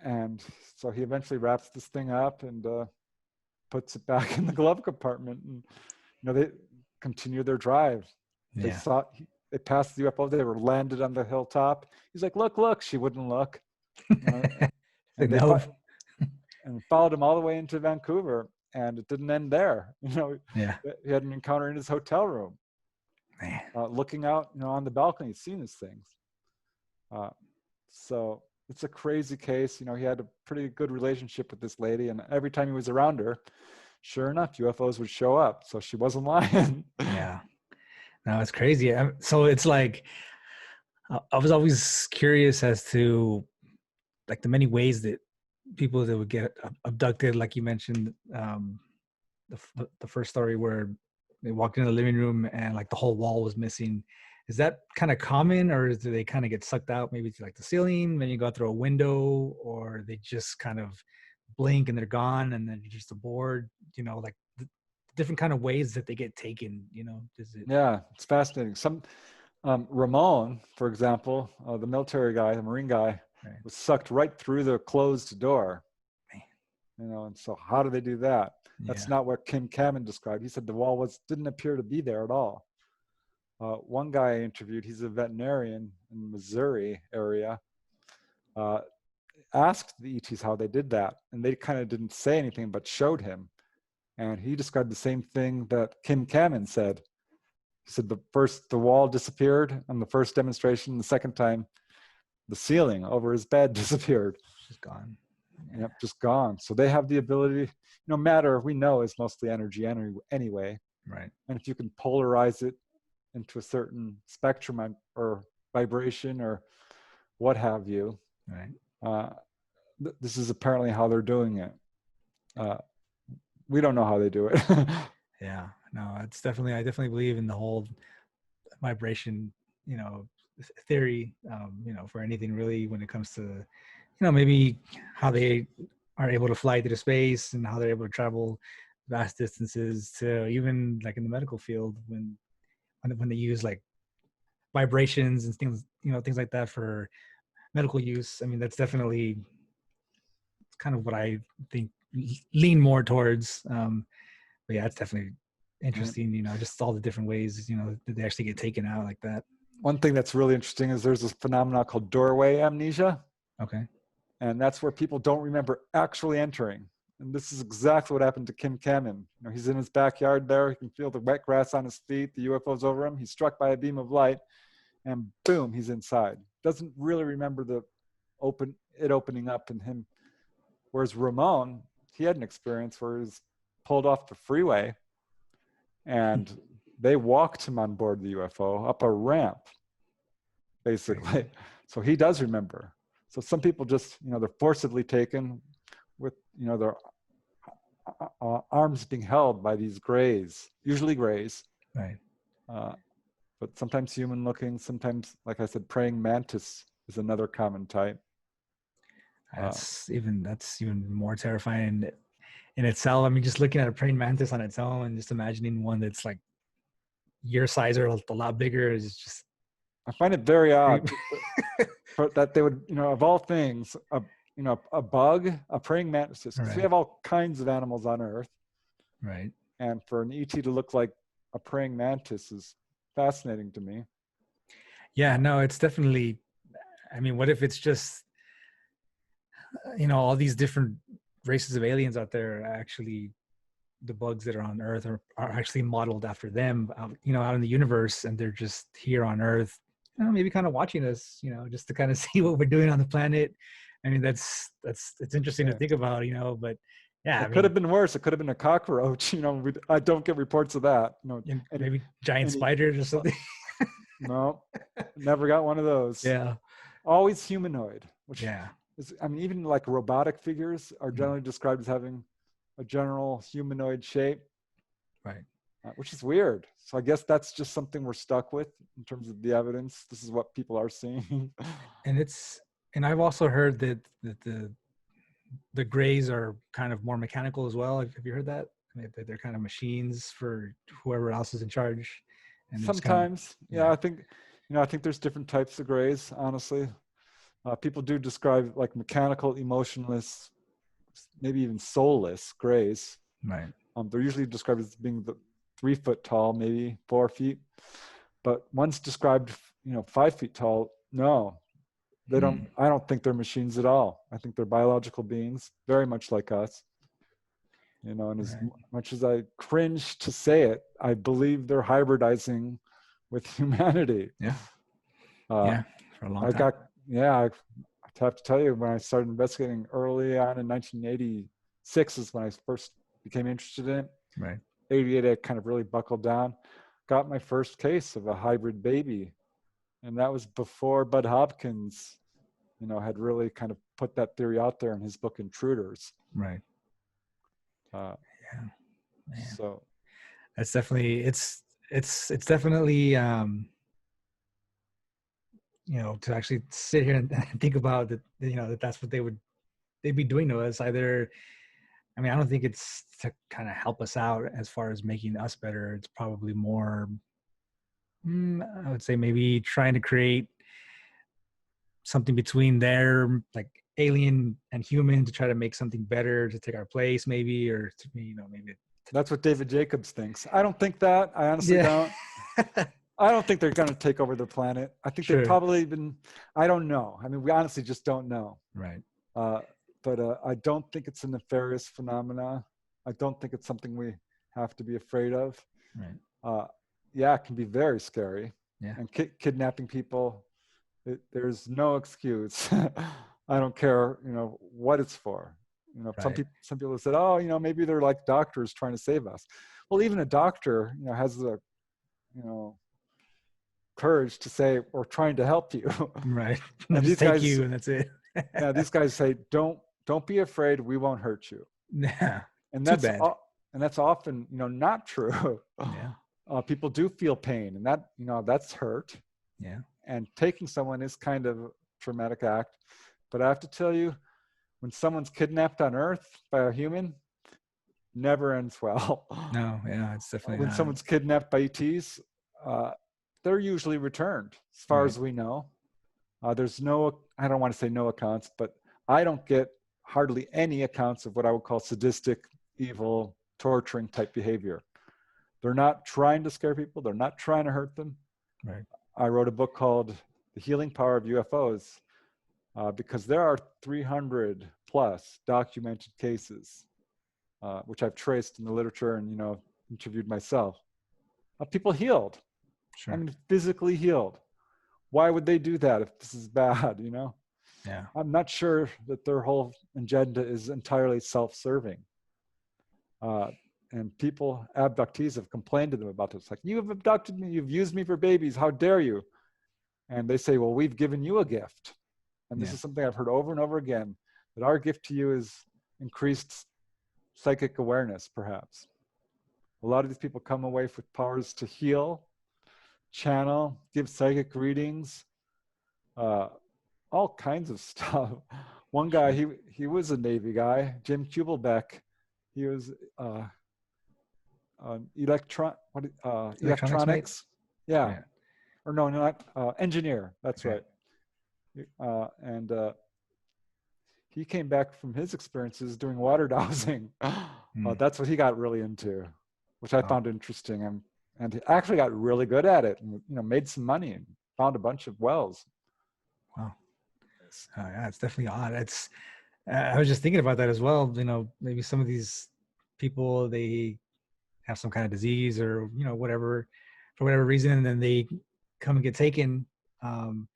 And so he eventually wraps this thing up and puts it back in the glove compartment. And, you know, they continue their drive. Yeah. They passed the UFO. They were landed on the hilltop. He's like, look. She wouldn't look. And followed him all the way into Vancouver, and it didn't end there. You know, Yeah. He had an encounter in his hotel room, Man. looking out, you know, on the balcony, seeing these things. So it's a crazy case. You know, he had a pretty good relationship with this lady, and every time he was around her, sure enough, UFOs would show up. So she wasn't lying. Yeah. No, it's crazy. So it's like, I was always curious as to like the many ways that people that would get abducted, like you mentioned, the first story where they walked into the living room and like the whole wall was missing. Is that kind of common, or do they kind of get sucked out maybe to like the ceiling, then you go through a window, or they just kind of blink and they're gone and then you're just aboard, you know, like the different kind of ways that they get taken, you know? Yeah, it's fascinating. Some Ramon, for example, the military guy, the Marine guy, right, was sucked right through the closed door. Man. You know, and so how do they do that? That's Yeah. not what Kim Kamen described. He said the wall didn't appear to be there at all. One guy I interviewed, he's a veterinarian in the Missouri area, asked the ETs how they did that, and they kind of didn't say anything but showed him. And he described the same thing that Kim Kamen said. He said the wall disappeared on the first demonstration. The second time, the ceiling over his bed disappeared. Just gone. Yep, just gone. So they have the ability, you know, matter we know is mostly energy anyway. Right. And if you can polarize it into a certain spectrum or vibration or what have you, right, this is apparently how they're doing it. We don't know how they do it. Yeah, no, I definitely believe in the whole vibration, you know, theory, you know, for anything really when it comes to, you know, maybe how they are able to fly through space and how they're able to travel vast distances, to even like in the medical field when they use like vibrations and things, you know, things like that for medical use. I mean, that's definitely kind of what I think lean more towards. But yeah, it's definitely interesting, you know, just all the different ways, you know, that they actually get taken out like that. One thing that's really interesting is there's this phenomenon called doorway amnesia. Okay. And that's where people don't remember actually entering. And this is exactly what happened to Kim Kamen. You know, he's in his backyard there. He can feel the wet grass on his feet. The UFO's over him. He's struck by a beam of light, and boom, he's inside. Doesn't really remember it opening up in him. Whereas Ramon, he had an experience where he was pulled off the freeway, and they walked him on board the UFO up a ramp, basically. So he does remember. So some people just, they're forcibly taken with, their arms being held by these grays, usually grays. Right. But sometimes human looking, sometimes, like I said, praying mantis is another common type. That's even more terrifying in itself. I mean, just looking at a praying mantis on its own and just imagining one that's like your size or a lot bigger is just. I find it very odd that they would, of all things, a bug, a praying mantis, because Right. we have all kinds of animals on Earth. Right. And for an ET to look like a praying mantis is fascinating to me. Yeah, no, it's definitely, I mean, what if it's just, all these different races of aliens out there, actually the bugs that are on Earth are actually modeled after them, out in the universe, and they're just here on Earth, maybe kind of watching us, just to kind of see what we're doing on the planet. I mean, it's interesting to think about, but yeah. It could have been worse. It could have been a cockroach. I don't get reports of that. Maybe giant spiders or something. No, never got one of those. Yeah. Always humanoid, which yeah. is, even like robotic figures are generally described as having a general humanoid shape. Right. Which is weird. So I guess that's just something we're stuck with in terms of the evidence. This is what people are seeing. And I've also heard that the grays are kind of more mechanical as well. Have you heard that? I mean, they're kind of machines for whoever else is in charge. And sometimes, I think there's different types of grays. Honestly, people do describe like mechanical, emotionless, maybe even soulless grays. Right. They're usually described as being 3 foot tall, maybe 4 feet, but one's described, 5 feet tall. No, they don't. I don't think they're machines at all. I think they're biological beings, very much like us. And as much as I cringe to say it, I believe they're hybridizing with humanity. Yeah. For a long time. I have to tell you, when I started investigating early on in 1986 is when I first became interested in it. Right. 88, I kind of really buckled down. Got my first case of a hybrid baby. And that was before Bud Hopkins, had really kind of put that theory out there in his book Intruders. Right. So that's definitely it's definitely to actually sit here and think about that, that's what they'd be doing to us. Either, I mean, I don't think it's to kind of help us out as far as making us better. It's probably more, I would say, maybe trying to create something between their like alien and human to try to make something better to take our place, maybe, or to maybe. That's what David Jacobs thinks. I don't think that. I honestly don't. I don't think they're going to take over the planet. I think they've probably been, I don't know. I mean, we honestly just don't know. Right. But I don't think it's a nefarious phenomena. I don't think it's something we have to be afraid of. Right. It can be very scary. Yeah. And kidnapping people, there's no excuse. I don't care, what it's for. Some people have said, oh, maybe they're like doctors trying to save us. Well, even a doctor, has the, courage to say, we're trying to help you. Right. And these guys, you and that's it. These guys say, don't be afraid. We won't hurt you. Yeah. And Too bad. And that's often, not true. Yeah. People do feel pain, and that, that's hurt. Yeah. And taking someone is kind of a traumatic act. But I have to tell you, when someone's kidnapped on Earth by a human, never ends well. No, yeah, it's definitely when not. someone's kidnapped by ETs, they're usually returned, as far as we know. There's no, I don't want to say no accounts, but I don't get hardly any accounts of what I would call sadistic, evil, torturing type behavior. They're not trying to scare people. They're not trying to hurt them. Right. I wrote a book called The Healing Power of UFOs because there are 300 plus documented cases, which I've traced in the literature and, interviewed myself, of people healed. Sure. I mean, physically healed. Why would they do that if this is bad, Yeah. I'm not sure that their whole agenda is entirely self-serving. And people, abductees, have complained to them about this. Like, you have abducted me, you've used me for babies, how dare you? And they say, well, we've given you a gift. And this is something I've heard over and over again, that our gift to you is increased psychic awareness, perhaps. A lot of these people come away with powers to heal, channel, give psychic readings, all kinds of stuff. One guy, he was a Navy guy, Jim Kubelbeck. He was electronics. Yeah. Or no, not engineer. That's right. And he came back from his experiences doing water dowsing. That's what he got really into, which I found interesting. And he actually got really good at it, and made some money and found a bunch of wells. Wow. Yeah, it's definitely odd. I was just thinking about that as well. Maybe some of these people, they have some kind of disease or whatever, for whatever reason, and then they come and get taken. The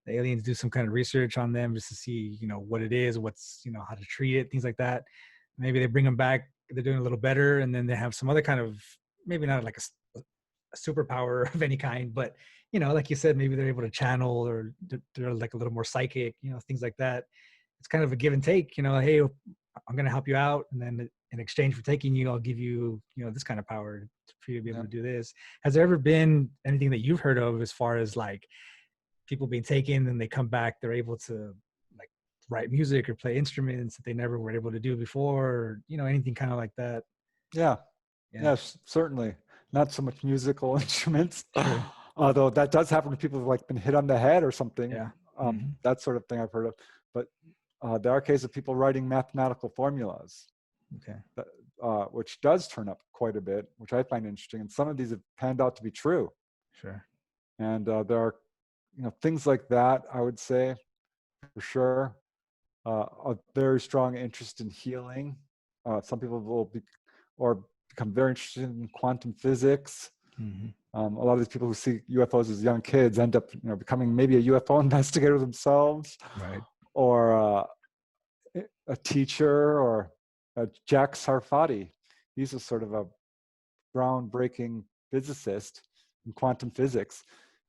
aliens do some kind of research on them just to see what it is, what's how to treat it, things like that. Maybe they bring them back, they're doing a little better, and then they have some other kind of, maybe not like a superpower of any kind, but like you said, maybe they're able to channel, or they're like a little more psychic, things like that. It's kind of a give and take. Hey, I'm going to help you out, and then in exchange for taking you, I'll give you this kind of power for you to be able to do this. Has there ever been anything that you've heard of as far as like people being taken and they come back, they're able to like write music or play instruments that they never were able to do before, or anything kind of like that? Yes, certainly. Not so much musical instruments, sure. Although that does happen to people who've like been hit on the head or something. That sort of thing I've heard of. But there are cases of people writing mathematical formulas, which does turn up quite a bit, which I find interesting. And some of these have panned out to be true. Sure. And there are things like that, I would say, for sure. A very strong interest in healing. Some people will become very interested in quantum physics. A lot of these people who see UFOs as young kids end up, becoming maybe a UFO investigator themselves, right? Or a teacher, or Jack Sarfati. He's a sort of a groundbreaking physicist in quantum physics,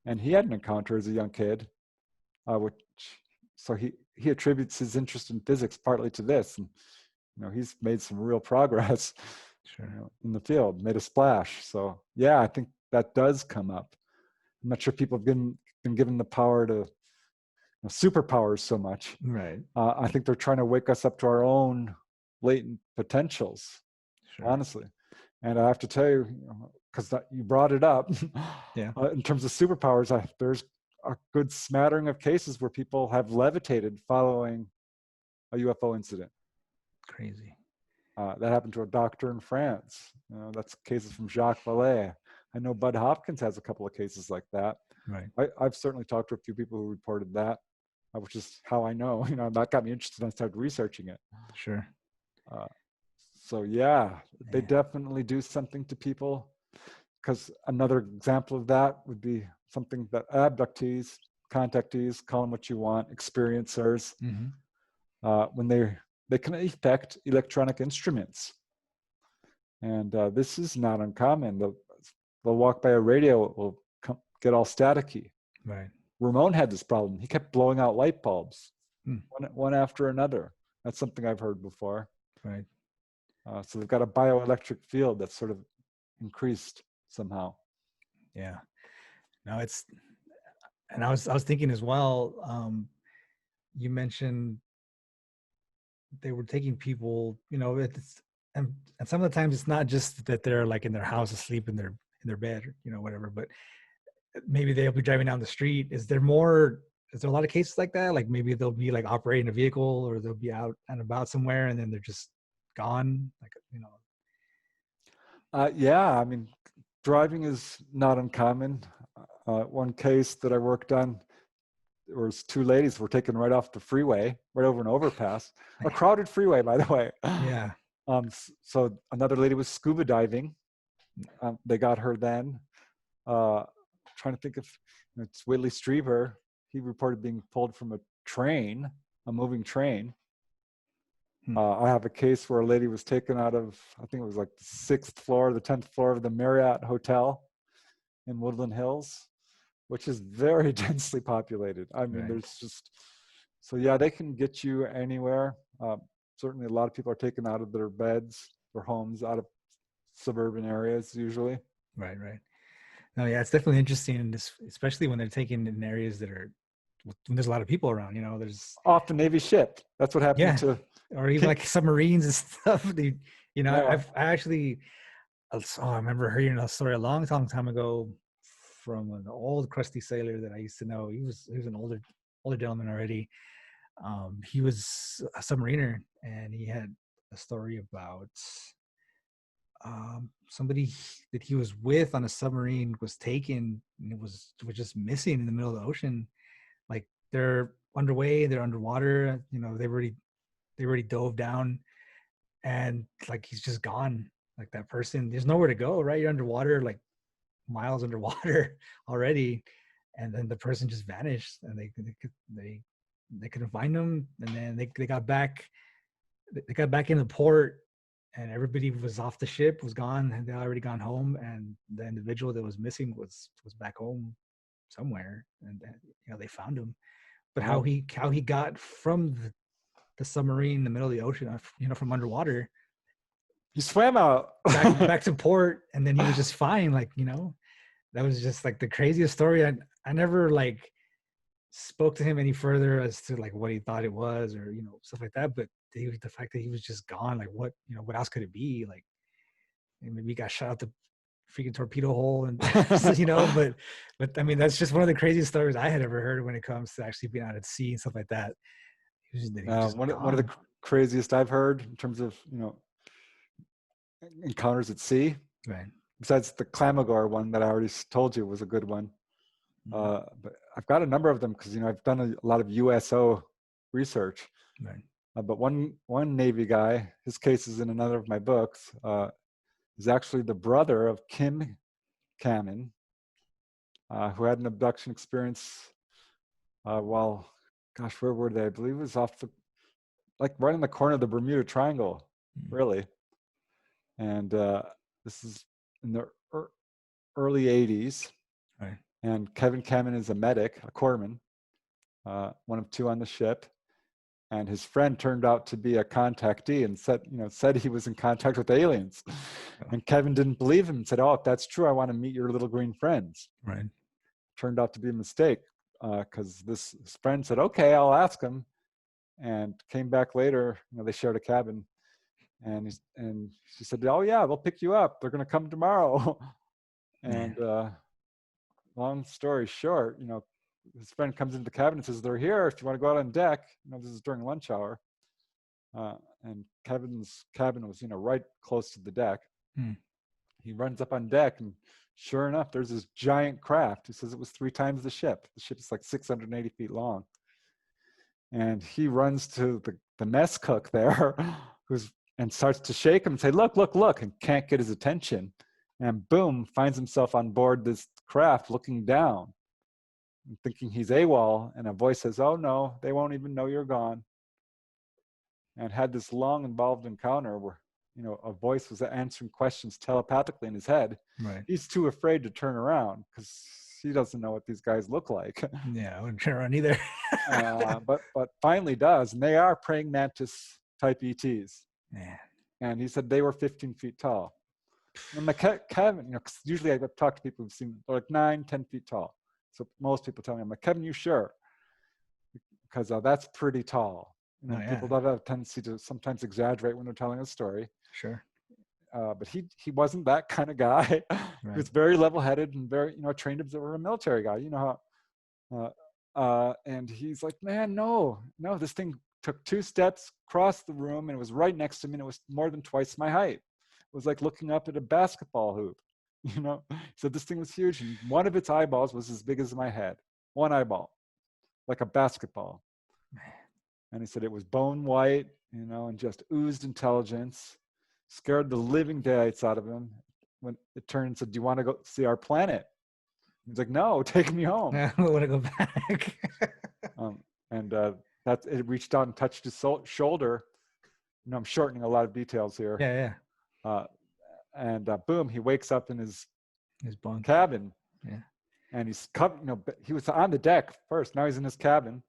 and he had an encounter as a young kid, so he attributes his interest in physics partly to this, and he's made some real progress. Sure. In the field, made a splash. So yeah, I think that does come up. I'm not sure people have been given the power to superpowers so much. Right. I think they're trying to wake us up to our own latent potentials, honestly. And I have to tell you, because you brought it up, in terms of superpowers, there's a good smattering of cases where people have levitated following a UFO incident. Crazy. That happened to a doctor in France. That's cases from Jacques Vallée. I know Bud Hopkins has a couple of cases like that. Right. I've certainly talked to a few people who reported that, which is how I know. That got me interested, and I started researching it. Sure. So yeah, they definitely do something to people. Because another example of that would be something that abductees, contactees, call them what you want, experiencers, when they can affect electronic instruments. And this is not uncommon. They'll walk by a radio, it will get all staticky. Right. Ramon had this problem. He kept blowing out light bulbs, one after another. That's something I've heard before. Right. So they've got a bioelectric field that's sort of increased somehow. Yeah. No, and I was thinking as well, you mentioned they were taking people, and some of the times it's not just that they're like in their house asleep in their bed, or, whatever, but maybe they'll be driving down the street. Is there a lot of cases like that? Like maybe they'll be like operating a vehicle, or they'll be out and about somewhere and then they're just gone, yeah, I mean, driving is not uncommon. One case that I worked on, there was two ladies were taken right off the freeway, right over an overpass, a crowded freeway, by the way. Yeah. So another lady was scuba diving. They got her then. Trying to think if it's Whitley Strieber. He reported being pulled from a moving train. I have a case where a lady was taken out of, I think it was like the 6th floor, the 10th floor of the Marriott Hotel in Woodland Hills, which is very densely populated. I mean, there's just So yeah, they can get you anywhere. Certainly a lot of people are taken out of their beds, their homes, out of suburban areas usually. Right. No, yeah, it's definitely interesting, and especially when they're taken in areas that are when there's a lot of people around. There's Off the Navy ship. That's what happened to. Or even like submarines and stuff. Yeah. I remember hearing a story a long time ago from an old crusty sailor that I used to know. He was an older gentleman already. He was a submariner, and he had a story about somebody that he was with on a submarine was taken and was just missing in the middle of the ocean. Like they're underway, they're underwater. They already dove down, and like he's just gone. Like that person, there's nowhere to go, right? You're underwater, like miles underwater already, and then the person just vanished, and they couldn't find them. And then they got back in the port, and everybody was off the ship, was gone, and they'd already gone home, and the individual that was missing was back home somewhere, and they found him. But how he got from the submarine in the middle of the ocean, from underwater, he swam out back to port, and then he was just fine. That was just like the craziest story. I never like spoke to him any further as to like what he thought it was, or stuff like that. But the fact that he was just gone, like what else could it be? Like maybe he got shot out the freaking torpedo hole, and but I mean that's just one of the craziest stories I had ever heard when it comes to actually being out at sea and stuff like that. One of the craziest I've heard in terms of encounters at sea, right? Besides the Clamagore one that I already told you was a good one. But I've got a number of them because I've done a lot of USO research. Right. But one Navy guy, his case is in another of my books, is actually the brother of Kim Cannon, who had an abduction experience while, gosh, where were they? I believe it was right in the corner of the Bermuda Triangle, really. And this is in the early 80s. Right. And Kevin Kamen is a medic, a corpsman, one of two on the ship. And his friend turned out to be a contactee and said he was in contact with aliens. Oh. And Kevin didn't believe him and said, "Oh, if that's true, I want to meet your little green friends." Right. Turned out to be a mistake because his friend said, "Okay, I'll ask him." And came back later. They shared a cabin. And she said, "Oh yeah, they'll pick you up. They're going to come tomorrow." And long story short, his friend comes into the cabin and says, "They're here. If you want to go out on deck." This is during lunch hour. And Kevin's cabin was, right close to the deck. He runs up on deck, and sure enough, there's this giant craft. He says it was 3 times the ship. The ship is like 680 feet long. And he runs to the mess cook there, and starts to shake him and say, "Look, look, look," and can't get his attention. And boom, finds himself on board this craft looking down and thinking he's AWOL. And a voice says, "Oh no, they won't even know you're gone." And had this long involved encounter where, a voice was answering questions telepathically in his head. Right. He's too afraid to turn around because he doesn't know what these guys look like. Yeah, I wouldn't turn around either. But finally does. And they are praying mantis type ETs. Yeah. And he said they were 15 feet tall. And Kevin, cause usually I've talked to people who've seen they're like 9-10 feet tall. So most people tell me, I'm like, "Kevin, you sure?" Because that's pretty tall. People have a tendency to sometimes exaggerate when they're telling a story. Sure. But he wasn't that kind of guy. Right. He was very level-headed and very, trained as a military guy. And he's like, "Man, no, this thing took 2 steps, crossed the room, and it was right next to me, and it was more than twice my height. It was like looking up at a basketball hoop." He said this thing was huge, and one of its eyeballs was as big as my head. One eyeball, like a basketball. And he said it was bone white, and just oozed intelligence, scared the living daylights out of him. When it turned and said, "Do you want to go see our planet?" He's like, "No, take me home." I want to go back. It reached out and touched his shoulder. I'm shortening a lot of details here. Yeah. And boom, he wakes up in his bunk cabin. Yeah. And he's covered, he was on the deck first. Now he's in his cabin.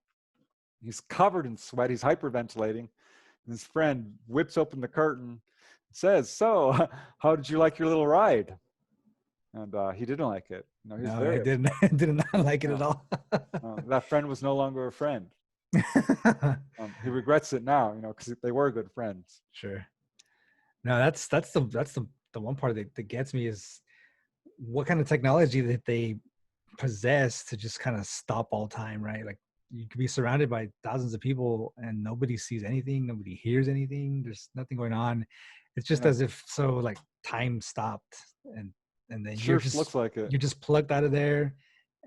He's covered in sweat. He's hyperventilating. And his friend whips open the curtain and says, "So, how did you like your little ride?" And he didn't like it. No, I didn't. I did not like it at all. That friend was no longer a friend. He regrets it now, because they were good friends. Sure. No, that's the one part that gets me is what kind of technology that they possess to just kind of stop all time, right? Like you could be surrounded by thousands of people and nobody sees anything, nobody hears anything. There's nothing going on. It's just as if like time stopped and then sure looks like it. You're just plugged out of there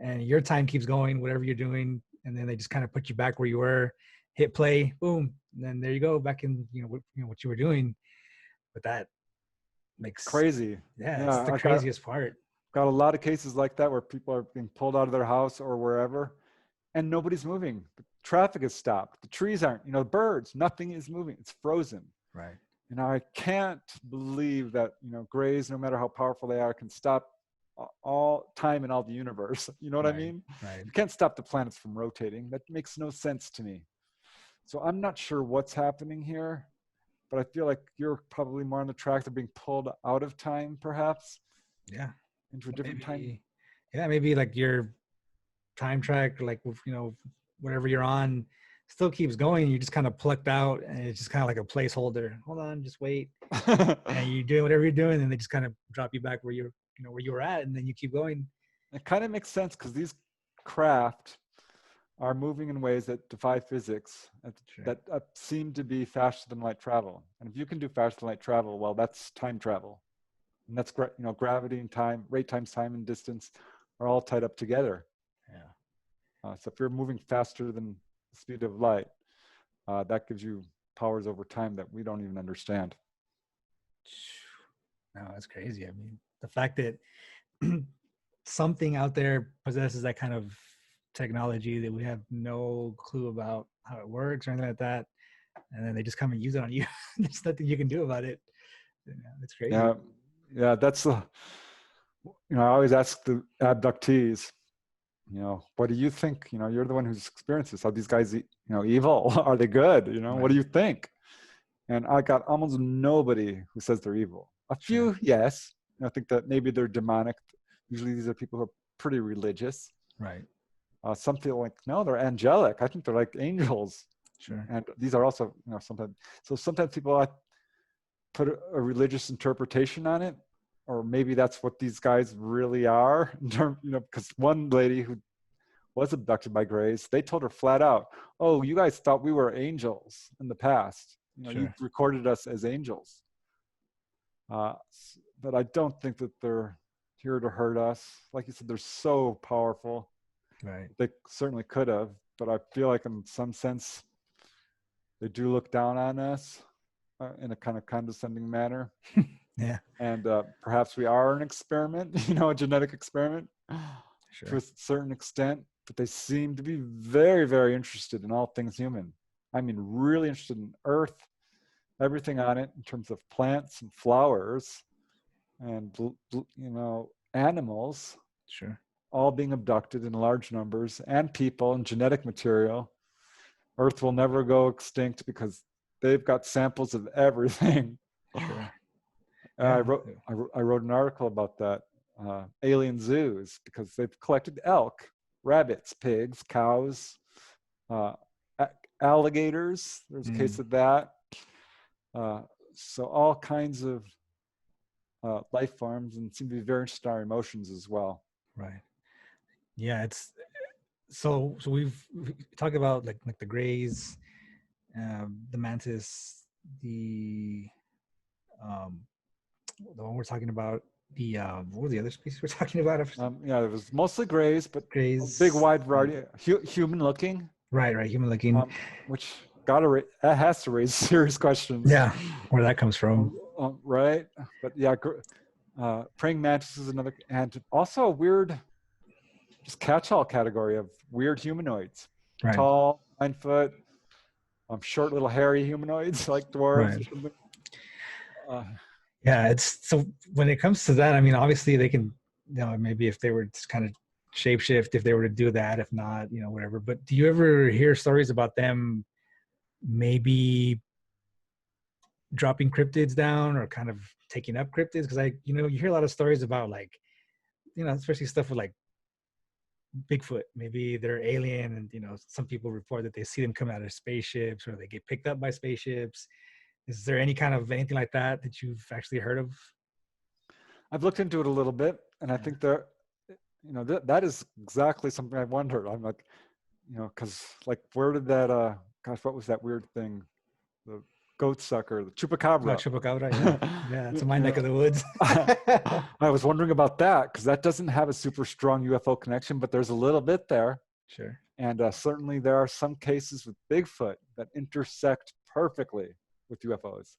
and your time keeps going, whatever you're doing, and then they just kind of put you back where you were, hit play, boom, and then there you go, back in what you were doing. But that makes crazy. Yeah, it's the craziest part. Got a lot of cases like that where people are being pulled out of their house or wherever and nobody's moving. The traffic is stopped. The trees aren't, birds, nothing is moving. It's frozen. Right. And I can't believe that, grays, no matter how powerful they are, can stop all time in all the universe. You know what I mean? Right. You can't stop the planets from rotating. That makes no sense to me. So I'm not sure what's happening here, but I feel like you're probably more on the track of being pulled out of time, perhaps. Yeah. Into a different time. Yeah, maybe like your time track, like whatever you're on, still keeps going. You're just kind of plucked out, and it's just kind of like a placeholder. Hold on, just wait, and you're doing whatever you're doing, and they just kind of drop you back where you're, where you were at, and then you keep going. It kind of makes sense because these craft are moving in ways that defy physics, that seem to be faster than light travel. And if you can do faster than light travel, well, that's time travel. And that's gravity and time, rate times time and distance are all tied up together. Yeah. So if you're moving faster than the speed of light, that gives you powers over time that we don't even understand. No, that's crazy. I mean, the fact that something out there possesses that kind of technology that we have no clue about how it works or anything like that, and then they just come and use it on you. There's nothing you can do about it. It's crazy. Yeah, that's I always ask the abductees, what do you think? You're the one who's experienced this. Are these guys, evil? Are they good? Right. What do you think? And I got almost nobody who says they're evil. A few, yes. I think that maybe they're demonic. Usually these are people who are pretty religious. Right. Some feel like, no, they're angelic. I think they're like angels. Sure. And these are also, sometimes people put a religious interpretation on it, or maybe that's what these guys really are. Because one lady who was abducted by grays, they told her flat out, "Oh, you guys thought we were angels in the past. You recorded us as angels." But I don't think that they're here to hurt us. Like you said, they're so powerful. Right. They certainly could have, but I feel like in some sense, they do look down on us in a kind of condescending manner. Yeah. And perhaps we are an experiment, a genetic experiment to a certain extent, but they seem to be very, very interested in all things human. I mean, really interested in Earth, everything on it in terms of plants and flowers and, animals. Sure. All being abducted in large numbers, and people and genetic material. Earth will never go extinct because they've got samples of everything. Sure. I wrote an article about that, alien zoos, because they've collected elk, rabbits, pigs, cows, alligators. There's a case of that. So all kinds of life forms, and seem to be very interested in our emotions as well. Right. Yeah, it's so we've talked about like the grays, the mantis, the one we're talking about, the what were the other species we're talking about? It was mostly grays, but grays, a big wide variety, human looking. Right, human looking, which has to raise serious questions. Yeah, where that comes from. Right, but yeah, praying mantis is another, and also a weird, just catch-all category of weird humanoids. Right. Tall, 9 foot, short little hairy humanoids like dwarves. Right. Or something. Yeah, it's so when it comes to that, I mean, obviously they can, maybe if they were just kind of shapeshift if they were to do that. If not, you know, whatever. But do you ever hear stories about them maybe dropping cryptids down or kind of taking up cryptids? Because you hear a lot of stories about, like, especially stuff with like Bigfoot. Maybe they're alien, and some people report that they see them come out of spaceships or they get picked up by spaceships. Is there anything like that you've actually heard of? I've looked into it a little bit, and I think that is exactly something I wondered. I'm like, because like, where did that gosh, what was that weird thing, the goat sucker, the chupacabra? Oh, chupacabra, yeah, it's in my neck of the woods. I was wondering about that, because that doesn't have a super strong UFO connection, but there's a little bit there. Sure. And certainly there are some cases with Bigfoot that intersect perfectly with UFOs.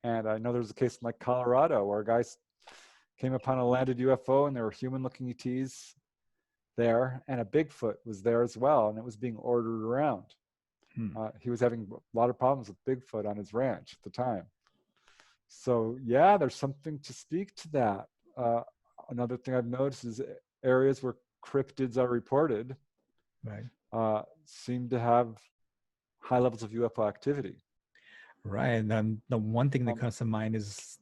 And I know there's a case in like Colorado where guys came upon a landed UFO, and there were human-looking ETs there, and a Bigfoot was there as well, and it was being ordered around. He was having a lot of problems with Bigfoot on his ranch at the time. So yeah, there's something to speak to that. Another thing I've noticed is areas where cryptids are reported, right, seem to have high levels of UFO activity. Right. And the one thing that comes to mind is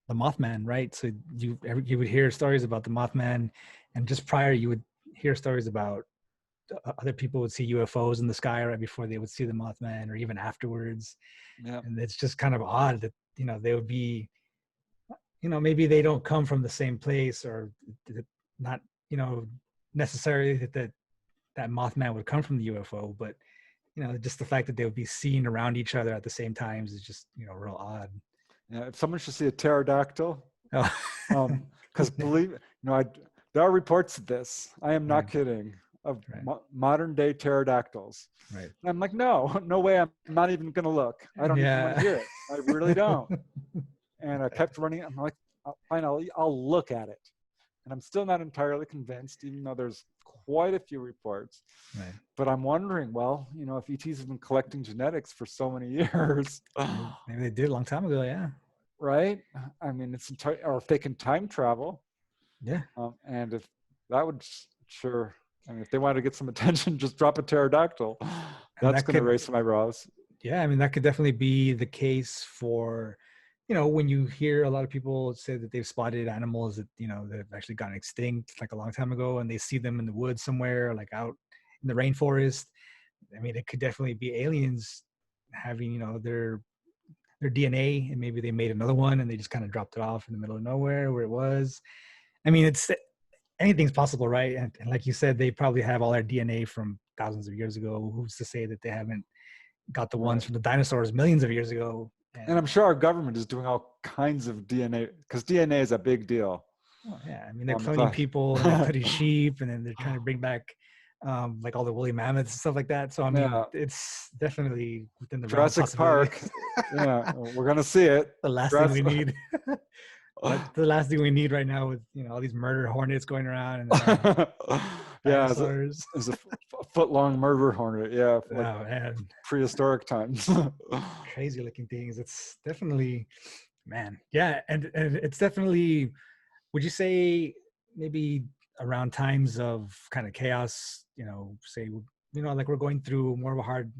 the Mothman, right? So you would hear stories about the Mothman, and just prior you would hear stories about other people would see UFOs in the sky right before they would see the Mothman, or even afterwards. Yeah. And it's just kind of odd that they would be, maybe they don't come from the same place, or not necessarily that Mothman would come from the UFO, but just the fact that they would be seen around each other at the same times is just real odd. Yeah, if someone should see a pterodactyl, oh. Because believe there are reports of this. I am not kidding, of modern day pterodactyls. Right. And I'm like, no way. I'm not even going to look. I don't even want to hear it. I really don't. And I kept running. I'm like, fine, I'll look at it. And I'm still not entirely convinced, even though there's quite a few reports. Right. But I'm wondering, well, if ETs have been collecting genetics for so many years. Maybe they did a long time ago, yeah. Right? I mean, or if they can time travel. Yeah. And if that would sure, I mean, if they wanted to get some attention, just drop a pterodactyl. That's going to raise some eyebrows. Yeah, I mean, that could definitely be the case for, when you hear a lot of people say that they've spotted animals that, that have actually gotten extinct like a long time ago, and they see them in the woods somewhere, like out in the rainforest. I mean, it could definitely be aliens having, their DNA, and maybe they made another one and they just kind of dropped it off in the middle of nowhere where it was. I mean, anything's possible, right? And like you said, they probably have all their DNA from thousands of years ago. Who's to say that they haven't got the ones from the dinosaurs millions of years ago? And I'm sure our government is doing all kinds of DNA, because DNA is a big deal. Oh, yeah, I mean, they're cloning people, and they're cutting sheep, and then they're trying to bring back like all the woolly mammoths and stuff like that. So I mean, it's definitely within the Jurassic Park. Yeah, we're gonna see it. The last thing we need. The last thing we need right now with all these murder hornets going around, and it's a foot-long murder hornet. Yeah, man. Prehistoric times. Crazy looking things. It's definitely, man. Yeah, and it's definitely. Would you say maybe around times of kind of chaos? Say like we're going through more of a hard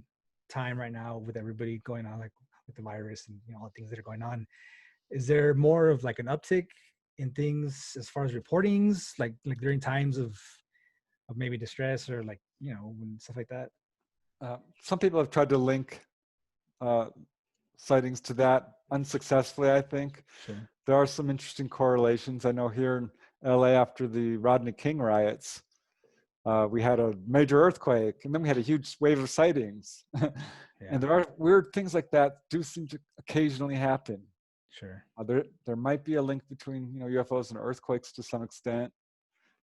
time right now with everybody going on, like with the virus and all the things that are going on. Is there more of like an uptick in things as far as reportings, like during times of maybe distress, or like when stuff like that? Some people have tried to link sightings to that unsuccessfully, I think. Sure. There are some interesting correlations. I know here in LA after the Rodney King riots, we had a major earthquake, and then we had a huge wave of sightings. And there are weird things like that do seem to occasionally happen. Sure. There might be a link between UFOs and earthquakes to some extent.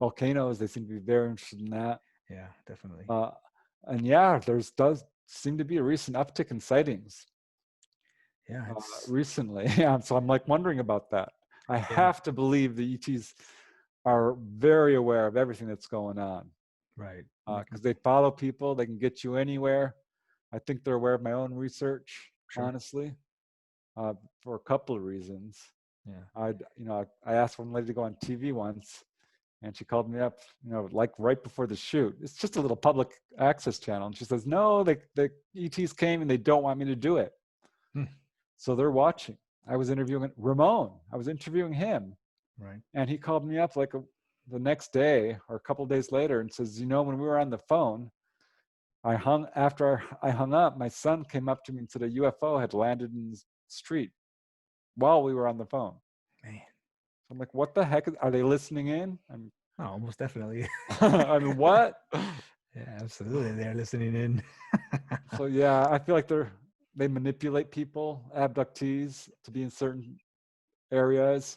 Volcanoes, they seem to be very interested in that. Yeah, definitely. And yeah, does seem to be a recent uptick in sightings. Yeah, recently. Yeah, so I'm like wondering about that. I have to believe the ETs are very aware of everything that's going on. Right. Because they follow people, they can get you anywhere. I think they're aware of my own research, honestly, for a couple of reasons. Yeah. I asked one lady to go on TV once, And she called me up, like right before the shoot. It's just a little public access channel. And she says, no, the ETs came and they don't want me to do it. So they're watching. I was interviewing Ramon. I was interviewing him. Right. And he called me up the next day or a couple of days later and says, when we were on the phone, after I hung up, my son came up to me and said a UFO had landed in the street while we were on the phone. Man. So I'm like, what the heck? Are they listening in? Oh, almost definitely. I mean, what? Yeah, absolutely. They're listening in. So yeah, I feel like they manipulate people, abductees, to be in certain areas,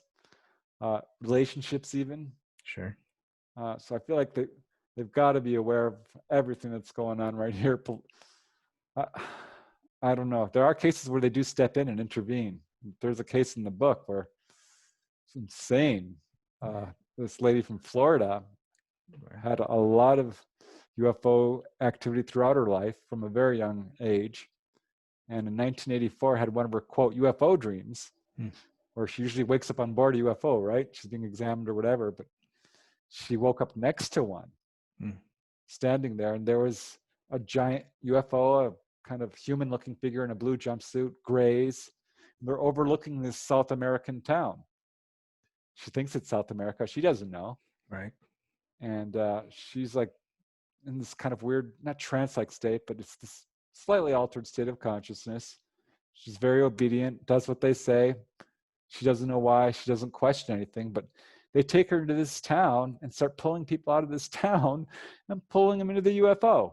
relationships even. Sure. So I feel like they've got to be aware of everything that's going on right here. I don't know. There are cases where they do step in and intervene. There's a case in the book where it's insane. This lady from Florida had a lot of UFO activity throughout her life from a very young age. And in 1984 had one of her, quote, UFO dreams, where she usually wakes up on board a UFO, right? She's being examined or whatever, but she woke up next to one, standing there, and there was a giant UFO, a kind of human-looking figure in a blue jumpsuit, grays. They're overlooking this South American town. She thinks it's South America. She doesn't know. Right. And she's like in this kind of weird, not trance-like state, but it's this slightly altered state of consciousness. She's very obedient, does what they say. She doesn't know why. She doesn't question anything, but they take her into this town and start pulling people out of this town and pulling them into the UFO.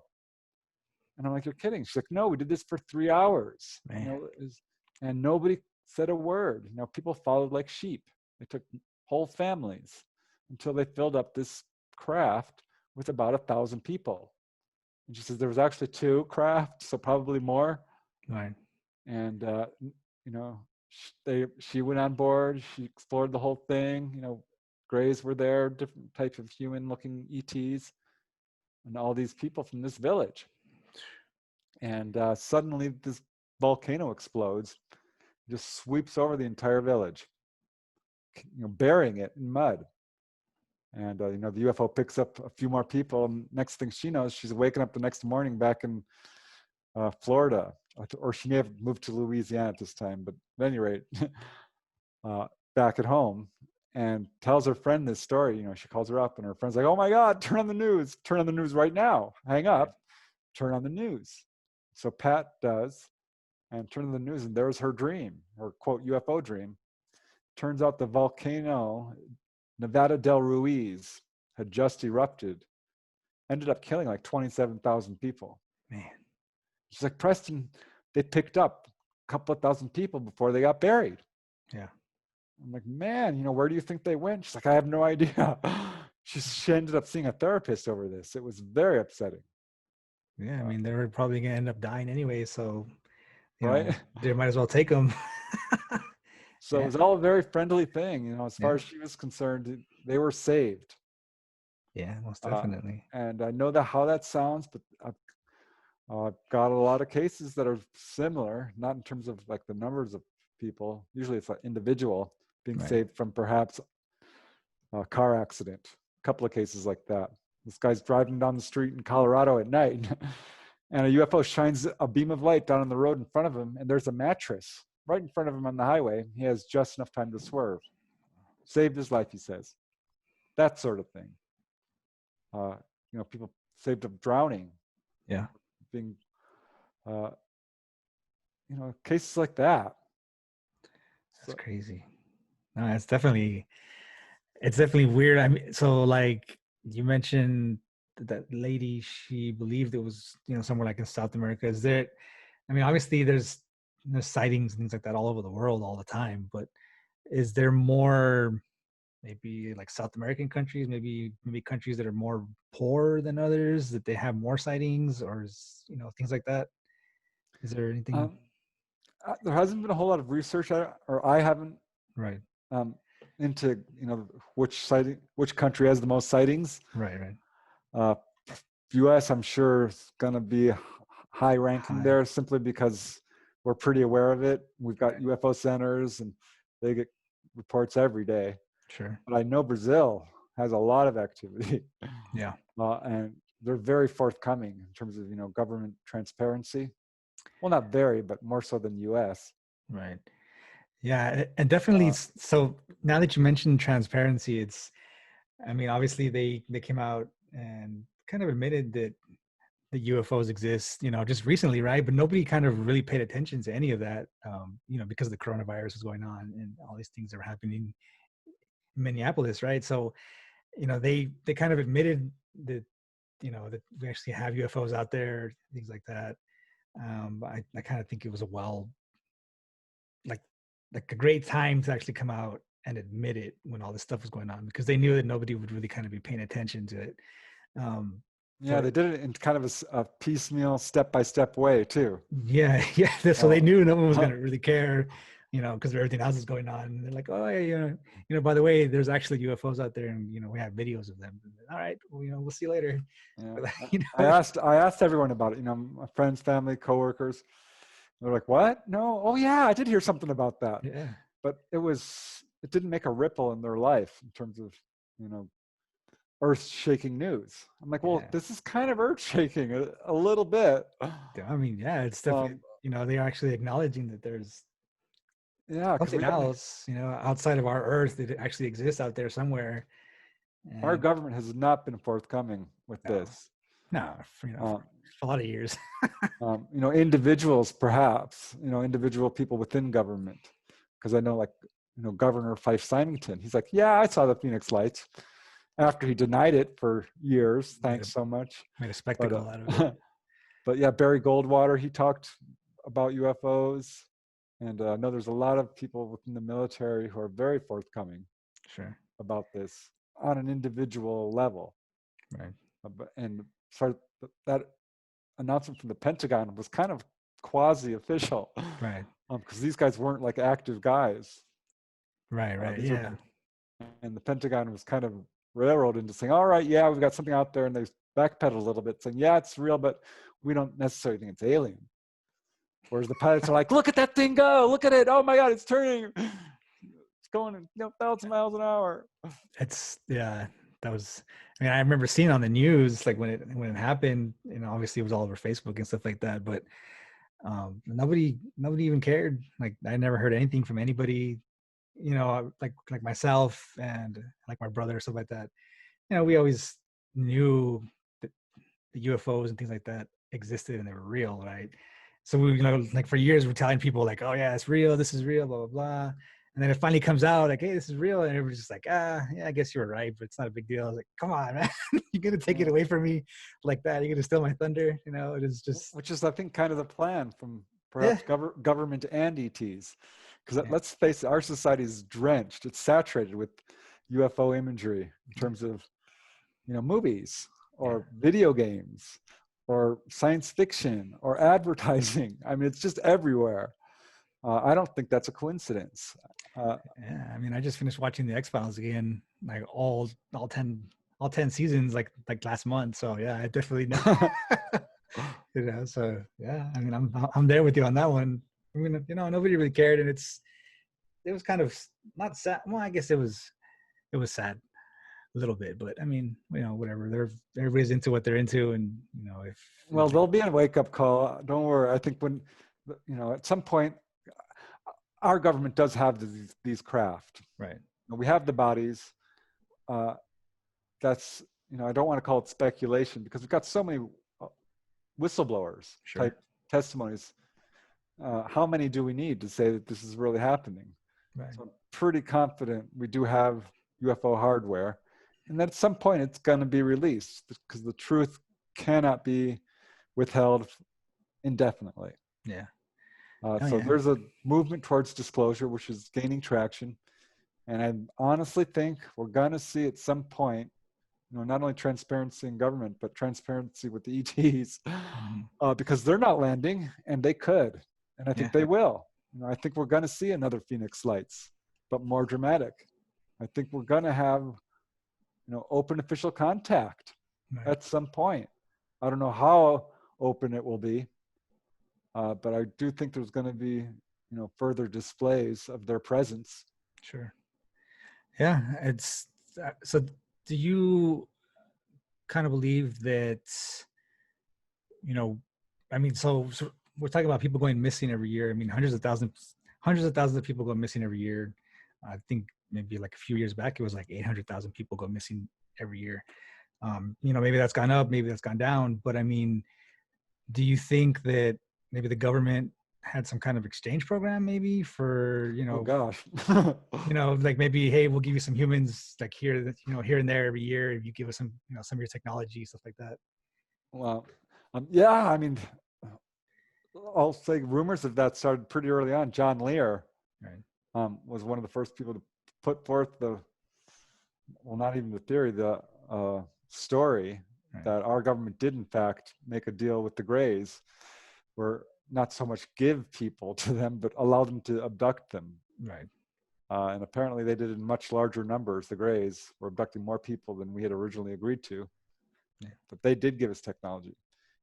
And I'm like, you're kidding. She's like, no, we did this for 3 hours. And nobody said a word. People followed like sheep. They took whole families until they filled up this craft with about 1,000 people. And she says there was actually 2 crafts, so probably more. Right. And she went on board. She explored the whole thing. Greys were there, different types of human-looking ETs, and all these people from this village. And suddenly, this volcano explodes, just sweeps over the entire village, burying it in mud. And the UFO picks up a few more people, and next thing she knows, she's waking up the next morning back in Florida, or she may have moved to Louisiana at this time, but at any rate, back at home, and tells her friend this story. She calls her up, and her friend's like, oh my God, turn on the news right now, hang up, turn on the news. So Pat does, and turn on the news, and there's her dream, her quote UFO dream. Turns out the volcano, Nevada del Ruiz, had just erupted, ended up killing like 27,000 people. Man. She's like, Preston, they picked up a couple of thousand people before they got buried. Yeah. I'm like, man, where do you think they went? She's like, I have no idea. She ended up seeing a therapist over this. It was very upsetting. Yeah, I mean, they were probably going to end up dying anyway, so right? They might as well take them. So it was all a very friendly thing, as far as she was concerned. They were saved. Yeah, most definitely. And I know how that sounds, but I've got a lot of cases that are similar, not in terms of like the numbers of people. Usually it's an individual being saved from perhaps a car accident. A couple of cases like that. This guy's driving down the street in Colorado at night, and a UFO shines a beam of light down on the road in front of him, and there's a mattress right in front of him on the highway. He has just enough time to swerve. Saved his life, he says. That sort of thing. People saved of drowning. Yeah. Being, cases like that. That's crazy. No, it's definitely weird. I mean, so like you mentioned that lady, she believed it was, somewhere like in South America. Is there, I mean, obviously there's sightings and things like that all over the world all the time, but is there more maybe like South American countries, maybe countries that are more poor than others, that they have more sightings, or things like that? Is there anything? There hasn't been a whole lot of research, or I haven't, right, into which country has the most sightings. Right. U.S. I'm sure is going to be high ranking there, simply because we're pretty aware of it. We've got UFO centers, and they get reports every day. Sure. But I know Brazil has a lot of activity. Yeah. And they're very forthcoming in terms of, government transparency. Well, not very, but more so than U.S. Right. Yeah, and definitely. So now that you mentioned transparency, obviously they came out and kind of admitted that the UFOs exist, just recently, right? But nobody kind of really paid attention to any of that, because the coronavirus was going on and all these things that were happening in Minneapolis, right? So, they kind of admitted that, that we actually have UFOs out there, things like that. I kind of think it was like a great time to actually come out and admit it when all this stuff was going on, because they knew that nobody would really kind of be paying attention to it. Yeah, they did it in kind of a piecemeal, step-by-step way too. Yeah. So they knew no one was going to really care, because everything else is going on. And they're like, oh, yeah, by the way, there's actually UFOs out there, and we have videos of them. All right, well, we'll see you later. Yeah. I asked everyone about it. My friends, family, coworkers. They're like, what? No. Oh yeah, I did hear something about that. Yeah. But it didn't make a ripple in their life in terms of, earth-shaking news. I'm like, well, this is kind of earth-shaking a little bit. It's definitely, they're actually acknowledging that there's something else, outside of our Earth that actually exists out there somewhere. And our government has not been forthcoming with this. No, for a lot of years. Individuals, perhaps, individual people within government. Because I know, like, Governor Fife Symington, he's like, yeah, I saw the Phoenix Lights. After he denied it for years, thanks so much. Made a spectacle out of it. But yeah, Barry Goldwater, he talked about UFOs. And I know there's a lot of people within the military who are very forthcoming about this on an individual level. Right. And so that announcement from the Pentagon was kind of quasi-official. Right. Because these guys weren't like active guys. Right. Yeah. And the Pentagon was kind of railroaded into saying, all right, yeah, we've got something out there. And they backpedaled a little bit saying, yeah, it's real, but we don't necessarily think it's alien. Whereas the pilots are like, look at that thing go, look at it. Oh my God, it's turning. It's going 1,000 miles an hour. That was, I remember seeing on the news, like when it happened, obviously it was all over Facebook and stuff like that, but nobody even cared. Like I never heard anything from anybody, like myself and like my brother or stuff like that. We always knew that the UFOs and things like that existed and they were real, right? So we, like for years we're telling people like, oh yeah, it's real, this is real, blah blah blah. And then it finally comes out like, hey, this is real, and everybody's just like, yeah, I guess you were right, but it's not a big deal. I was like, come on, man, you're gonna take it away from me like that? You're gonna steal my thunder? It is just, which is, I think, kind of the plan from perhaps government and ETs, because let's face it, our society is drenched, it's saturated with UFO imagery in terms of movies or video games or science fiction or advertising. It's just everywhere. I don't think that's a coincidence. I just finished watching the X-Files again, like all 10 seasons, like last month. So yeah, I definitely know. So yeah, I'm there with you on that one. Nobody really cared, and it was kind of not sad. Well, I guess it was sad a little bit, but whatever. Everybody's into what they're into, and there'll be a wake-up call. Don't worry. I think when at some point, our government does have these craft. Right. We have the bodies. That's I don't want to call it speculation because we've got so many whistleblowers type testimonies. How many do we need to say that this is really happening? Right. So I'm pretty confident we do have UFO hardware, and then at some point it's going to be released because the truth cannot be withheld indefinitely. Yeah. There's a movement towards disclosure, which is gaining traction. And I honestly think we're going to see at some point, not only transparency in government, but transparency with the ETs, because they're not landing and they could. And I think they will. I think we're going to see another Phoenix Lights, but more dramatic. I think we're going to have, open official contact at some point. I don't know how open it will be. But I do think there's going to be, further displays of their presence. Sure. Yeah, it's so do you kind of believe that, I mean, so we're talking about people going missing every year. I mean, hundreds of thousands of people go missing every year. I think maybe like a few years back, it was like 800,000 people go missing every year. Maybe that's gone up, maybe that's gone down, but I mean, do you think that maybe the government had some kind of exchange program maybe for, Oh gosh. like maybe, hey, we'll give you some humans like here, here and there every year if you give us some, some of your technology, stuff like that. Well, yeah, I mean, I'll say rumors of that started pretty early on. John Lear was one of the first people to put forth not even the theory, the story that our government did in fact make a deal with the Greys, where not so much give people to them, but allow them to abduct them. Right. And apparently they did it in much larger numbers. The Greys were abducting more people than we had originally agreed to. Yeah. But they did give us technology.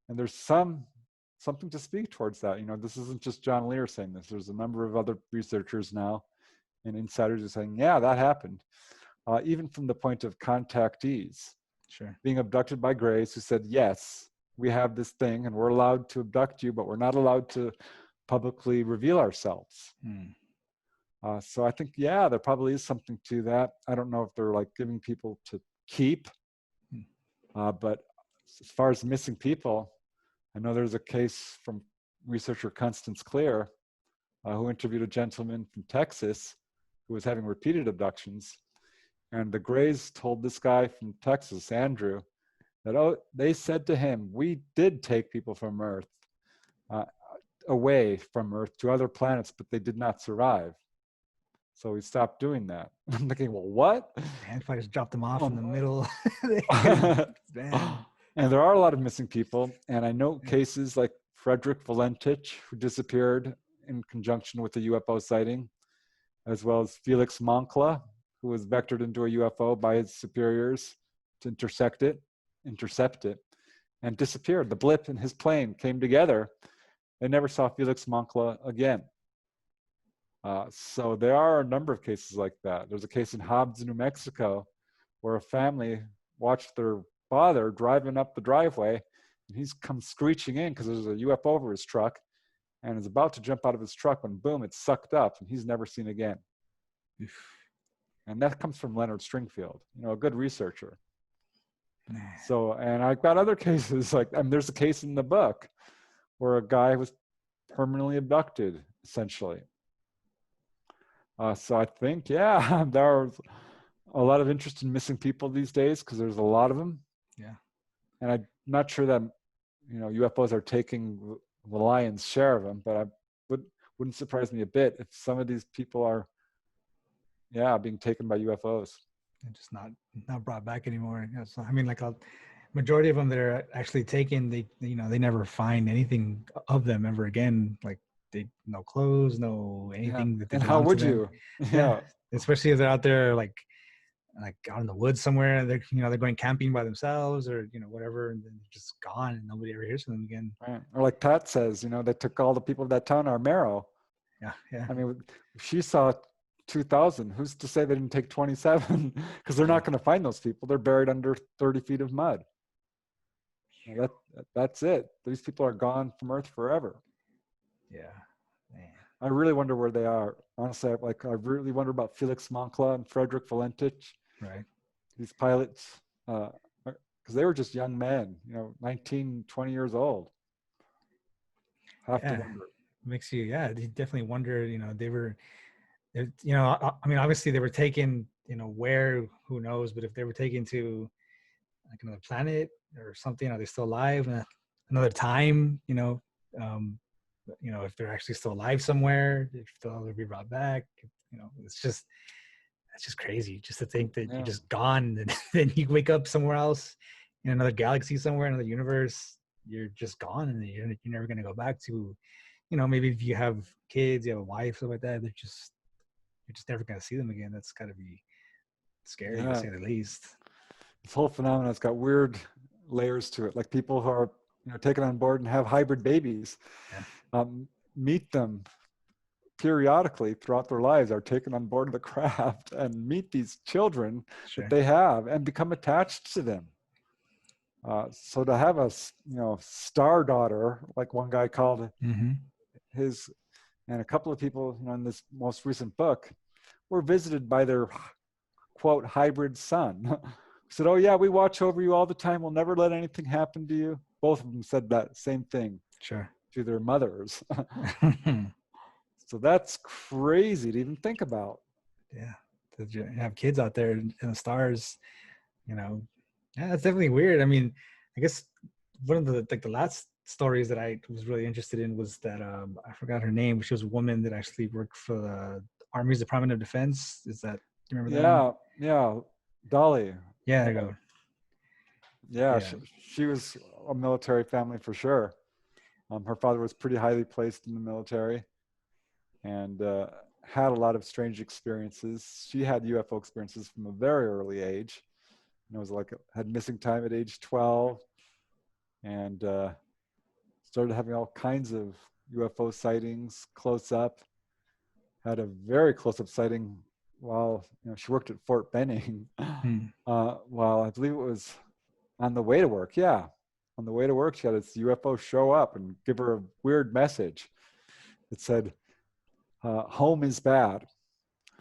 And there's something to speak towards that. This isn't just John Lear saying this. There's a number of other researchers now and insiders are saying, yeah, that happened. Even from the point of contactees. Sure. Being abducted by Greys who said, yes, we have this thing and we're allowed to abduct you, but we're not allowed to publicly reveal ourselves. So I think, yeah, there probably is something to that. I don't know if they're like giving people to keep, but as far as missing people, I know there's a case from researcher Constance Clear, who interviewed a gentleman from Texas who was having repeated abductions. And the Greys told this guy from Texas, Andrew, that, they said to him, we did take people from Earth, away from Earth to other planets, but they did not survive. So we stopped doing that. I'm thinking, well, what? Man, if I just dropped them off in the middle. And there are a lot of missing people. And I know cases like Frederick Valentich, who disappeared in conjunction with the UFO sighting, as well as Felix Moncla, who was vectored into a UFO by his superiors to intercept it, and disappeared. The blip in his plane came together. They never saw Felix Moncla again. So there are a number of cases like that. There's a case in Hobbs, New Mexico, where a family watched their father driving up the driveway, and he's come screeching in because there's a UFO over his truck, and is about to jump out of his truck when boom, it's sucked up, and he's never seen again. And that comes from Leonard Stringfield, a good researcher. So, and I've got other cases like, there's a case in the book where a guy was permanently abducted, essentially. So I think, yeah, there's a lot of interest in missing people these days because there's a lot of them. Yeah. And I'm not sure that, UFOs are taking the lion's share of them, but I wouldn't surprise me a bit if some of these people are, being taken by UFOs. And just not brought back anymore. So, I mean, like a majority of them that are actually taken, they never find anything of them ever again. Like no clothes, no anything that they and how would you? Yeah. Especially if they're out there like out in the woods somewhere, they're going camping by themselves or whatever, and then they're just gone and nobody ever hears from them again. Right. Or like Pat says, they took all the people of that town, Armero. Yeah. I mean, she saw 2,000. Who's to say they didn't take 27? Because they're not going to find those people. They're buried under 30 feet of mud. That's it. These people are gone from Earth forever. Yeah, man. I really wonder where they are. Honestly, I really wonder about Felix Moncla and Frederick Valentich. Right. These pilots, because they were just young men, 19, 20 years old. Have to wonder. Makes you, you definitely wonder, they were, I mean, obviously they were taken, where, who knows, but if they were taken to like another planet or something, are they still alive? Another time, if they're actually still alive somewhere, if they'll be brought back, it's just crazy just to think that you're just gone and then you wake up somewhere else in another galaxy somewhere, another universe, you're just gone and you're never going to go back to, maybe if you have kids, you have a wife, stuff like that, you're just never going to see them again. That's got to be scary to say the least. This whole phenomenon has got weird layers to it. Like people who are, taken on board and have hybrid babies, meet them periodically throughout their lives are taken on board the craft and meet these children Sure. that they have and become attached to them. So to have a, star daughter, like one guy called Mm-hmm. his, and a couple of people, in this most recent book, were visited by their, quote, hybrid son. Said, oh yeah, we watch over you all the time. We'll never let anything happen to you. Both of them said that same thing. Sure. To their mothers. So that's crazy to even think about. Yeah. To have kids out there in the stars, yeah, that's definitely weird. I mean, I guess one of the last stories that I was really interested in was that I forgot her name, but she was a woman that actually worked for the Army's Department of Defense. Is that, you remember that? Yeah, Dolly. Yeah, there you go. Yeah, Yeah. she was a military family for sure. Her father was pretty highly placed in the military and had a lot of strange experiences. She had UFO experiences from a very early age. Had missing time at age 12 and started having all kinds of UFO sightings close up. Had a very close-up sighting while she worked at Fort Benning. While I believe it was on the way to work. Yeah, on the way to work, she had this UFO show up and give her a weird message. It said, "Home is bad."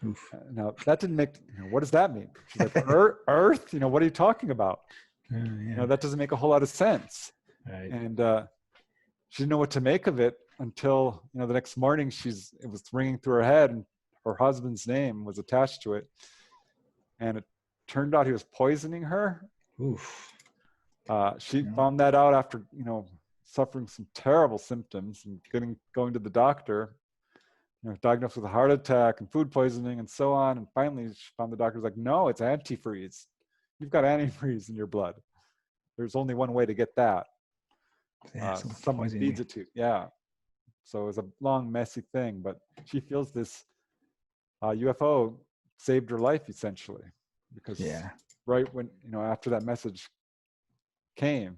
Oof. Now that didn't make. What does that mean? She's like, Earth? What are you talking about? Yeah. That doesn't make a whole lot of sense. Right. And she didn't know what to make of it until the next morning. It was ringing through her head, and her husband's name was attached to it. And it turned out he was poisoning her. Oof. She found that out after suffering some terrible symptoms and going to the doctor. Diagnosed with a heart attack and food poisoning and so on. And finally, she found the doctor's like, no, it's antifreeze. You've got antifreeze in your blood. There's only one way to get that. Yeah, someone feeds it to you. Yeah. So it was a long, messy thing. But she feels this UFO saved her life, essentially. Because right when, after that message came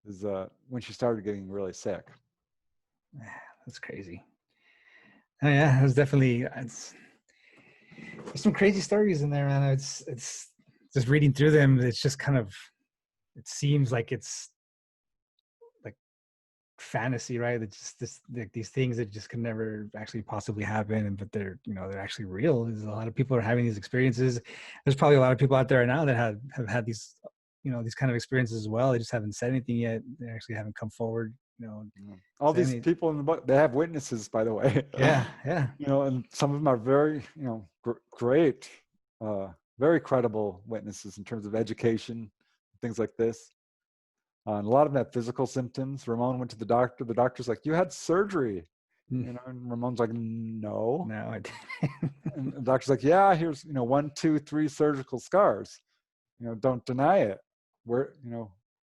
is when she started getting really sick. That's crazy. Oh, yeah, it was definitely, there's some crazy stories in there, man. It's just reading through them. It's just kind of, it seems like it's like fantasy, right? It's just these things that just can never actually possibly happen, but they're actually real. There's a lot of people are having these experiences. There's probably a lot of people out there right now that have had these, these kind of experiences as well. They just haven't said anything yet. They actually haven't come forward. All these people in the book, they have witnesses, by the way. Yeah. And some of them are very, great, very credible witnesses in terms of education, things like this. And a lot of them have physical symptoms. Ramon went to the doctor. The doctor's like, "You had surgery," and Ramon's like, "No, I didn't." And the doctor's like, "Yeah, here's 1, 2, 3 surgical scars. Don't deny it. Where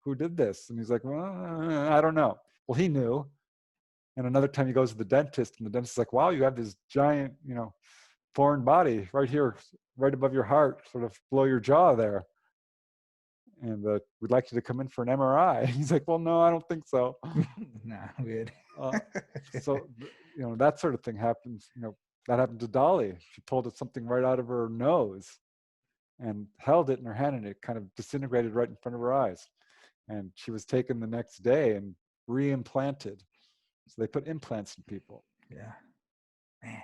who did this?" And he's like, "Well, I don't know." Well, he knew. And another time he goes to the dentist, and the dentist's like, "Wow, you have this giant, foreign body right here, right above your heart, sort of below your jaw there. And we'd like you to come in for an MRI." He's like, "Well, no, I don't think so." Nah, good. So, that sort of thing happens. That happened to Dolly. She pulled something right out of her nose and held it in her hand, and it kind of disintegrated right in front of her eyes. And she was taken the next day and re-implanted. So they put implants in people. Yeah, man.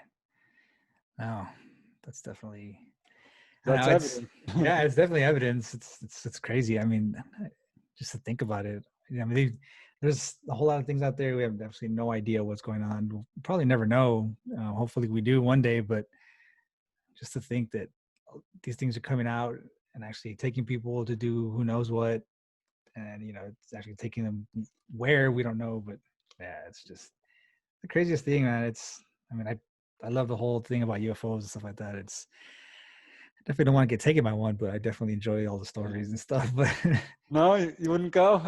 No, that's definitely. That's evidence. Yeah, it's definitely evidence. It's crazy. I mean, just to think about it. I mean, there's a whole lot of things out there. We have absolutely no idea what's going on. We'll probably never know. Hopefully, we do one day. But just to think that these things are coming out and actually taking people to do who knows what, and it's actually taking them where we don't know. But yeah, it's just the craziest thing, man. I love the whole thing about UFOs and stuff like that. I definitely don't want to get taken by one, but I definitely enjoy all the stories and stuff. But no, you wouldn't go?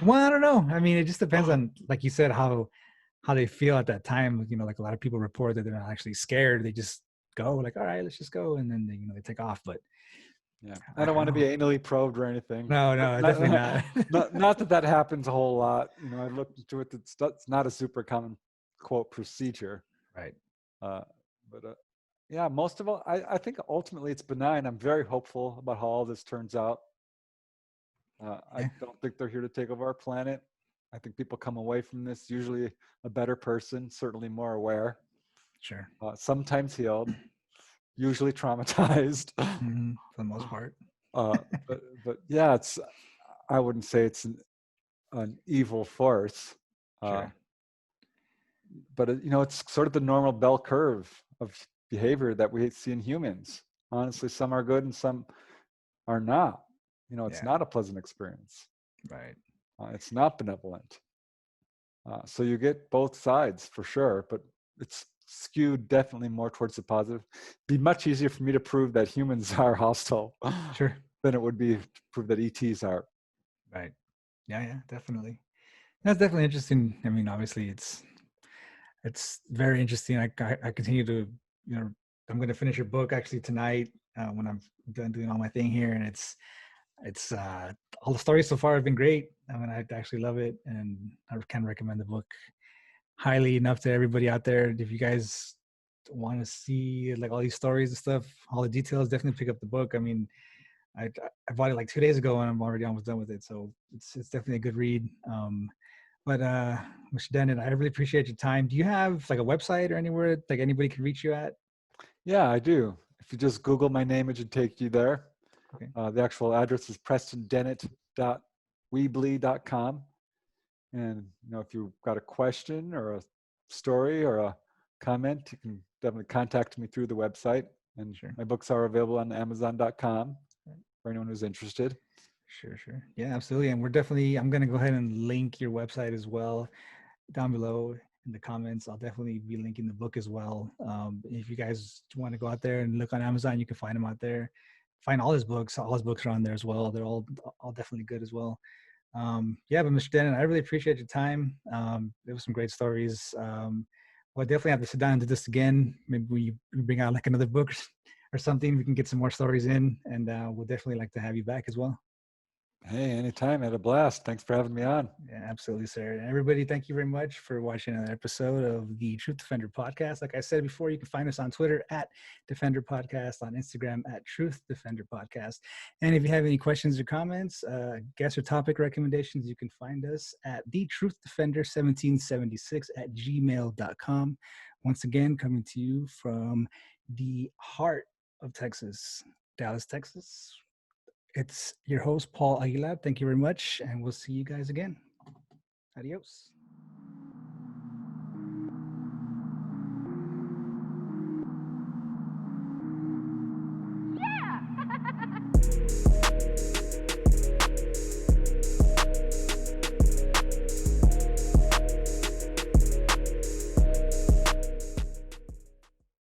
Well, I don't know. I mean, it just depends on, like you said, how they feel at that time. Like a lot of people report that they're not actually scared. They just go like, all right, let's just go. And then they take off. But yeah, I don't want to be anally probed or anything. No, definitely not. Not that happens a whole lot. I looked into it. It's not a super common, quote, procedure. Right. But yeah, most of all, I think ultimately it's benign. I'm very hopeful about how all this turns out. I don't think they're here to take over our planet. I think people come away from this usually a better person, certainly more aware. Sure. Sometimes healed, usually traumatized. For the most part. But yeah, I wouldn't say it's an evil force. Sure. But it's sort of the normal bell curve of behavior that we see in humans. Honestly, some are good and some are not. It's not a pleasant experience. Right. It's not benevolent. So you get both sides for sure, but it's skewed definitely more towards the positive. It'd be much easier for me to prove that humans are hostile Sure. than it would be to prove that ETs are. Right. Yeah, definitely. That's definitely interesting. I mean, obviously it's very interesting. I continue to, I'm going to finish your book actually tonight when I'm done doing all my thing here. And it's all the stories so far have been great. I mean, I actually love it. And I can recommend the book highly enough to everybody out there. If you guys want to see like all these stories and stuff, all the details, definitely pick up the book. I mean, I bought it like 2 days ago and I'm already almost done with it. So it's definitely a good read. But Mr. Dennett, I really appreciate your time. Do you have like a website or anywhere like anybody can reach you at? Yeah, I do. If you just Google my name, it should take you there. Okay. The actual address is prestondennet.weebly.com. And if you've got a question or a story or a comment, you can definitely contact me through the website. And Sure. my books are available on Amazon.com for anyone who's interested. Sure. Yeah, absolutely. And I'm going to go ahead and link your website as well down below in the comments. I'll definitely be linking the book as well. If you guys want to go out there and look on Amazon, you can find them out there. Find all his books. All his books are on there as well. They're all definitely good as well. Yeah, but Mr. Dennett, I really appreciate your time. There was some great stories. We'll definitely have to sit down and do this again. Maybe we bring out like another book or something. We can get some more stories in, and we'll definitely like to have you back as well. Hey, anytime. I had a blast. Thanks for having me on. Yeah, absolutely, sir. And everybody, thank you very much for watching another episode of the Truth Defender Podcast. Like I said before, you can find us on Twitter at Defender Podcast, on Instagram at Truth Defender Podcast. And if you have any questions or comments, guest or topic recommendations, you can find us at the Truth Defender 1776 at gmail.com. Once again, coming to you from the heart of Texas, Dallas, Texas. It's your host, Paul Aguilar. Thank you very much, and we'll see you guys again. Adios.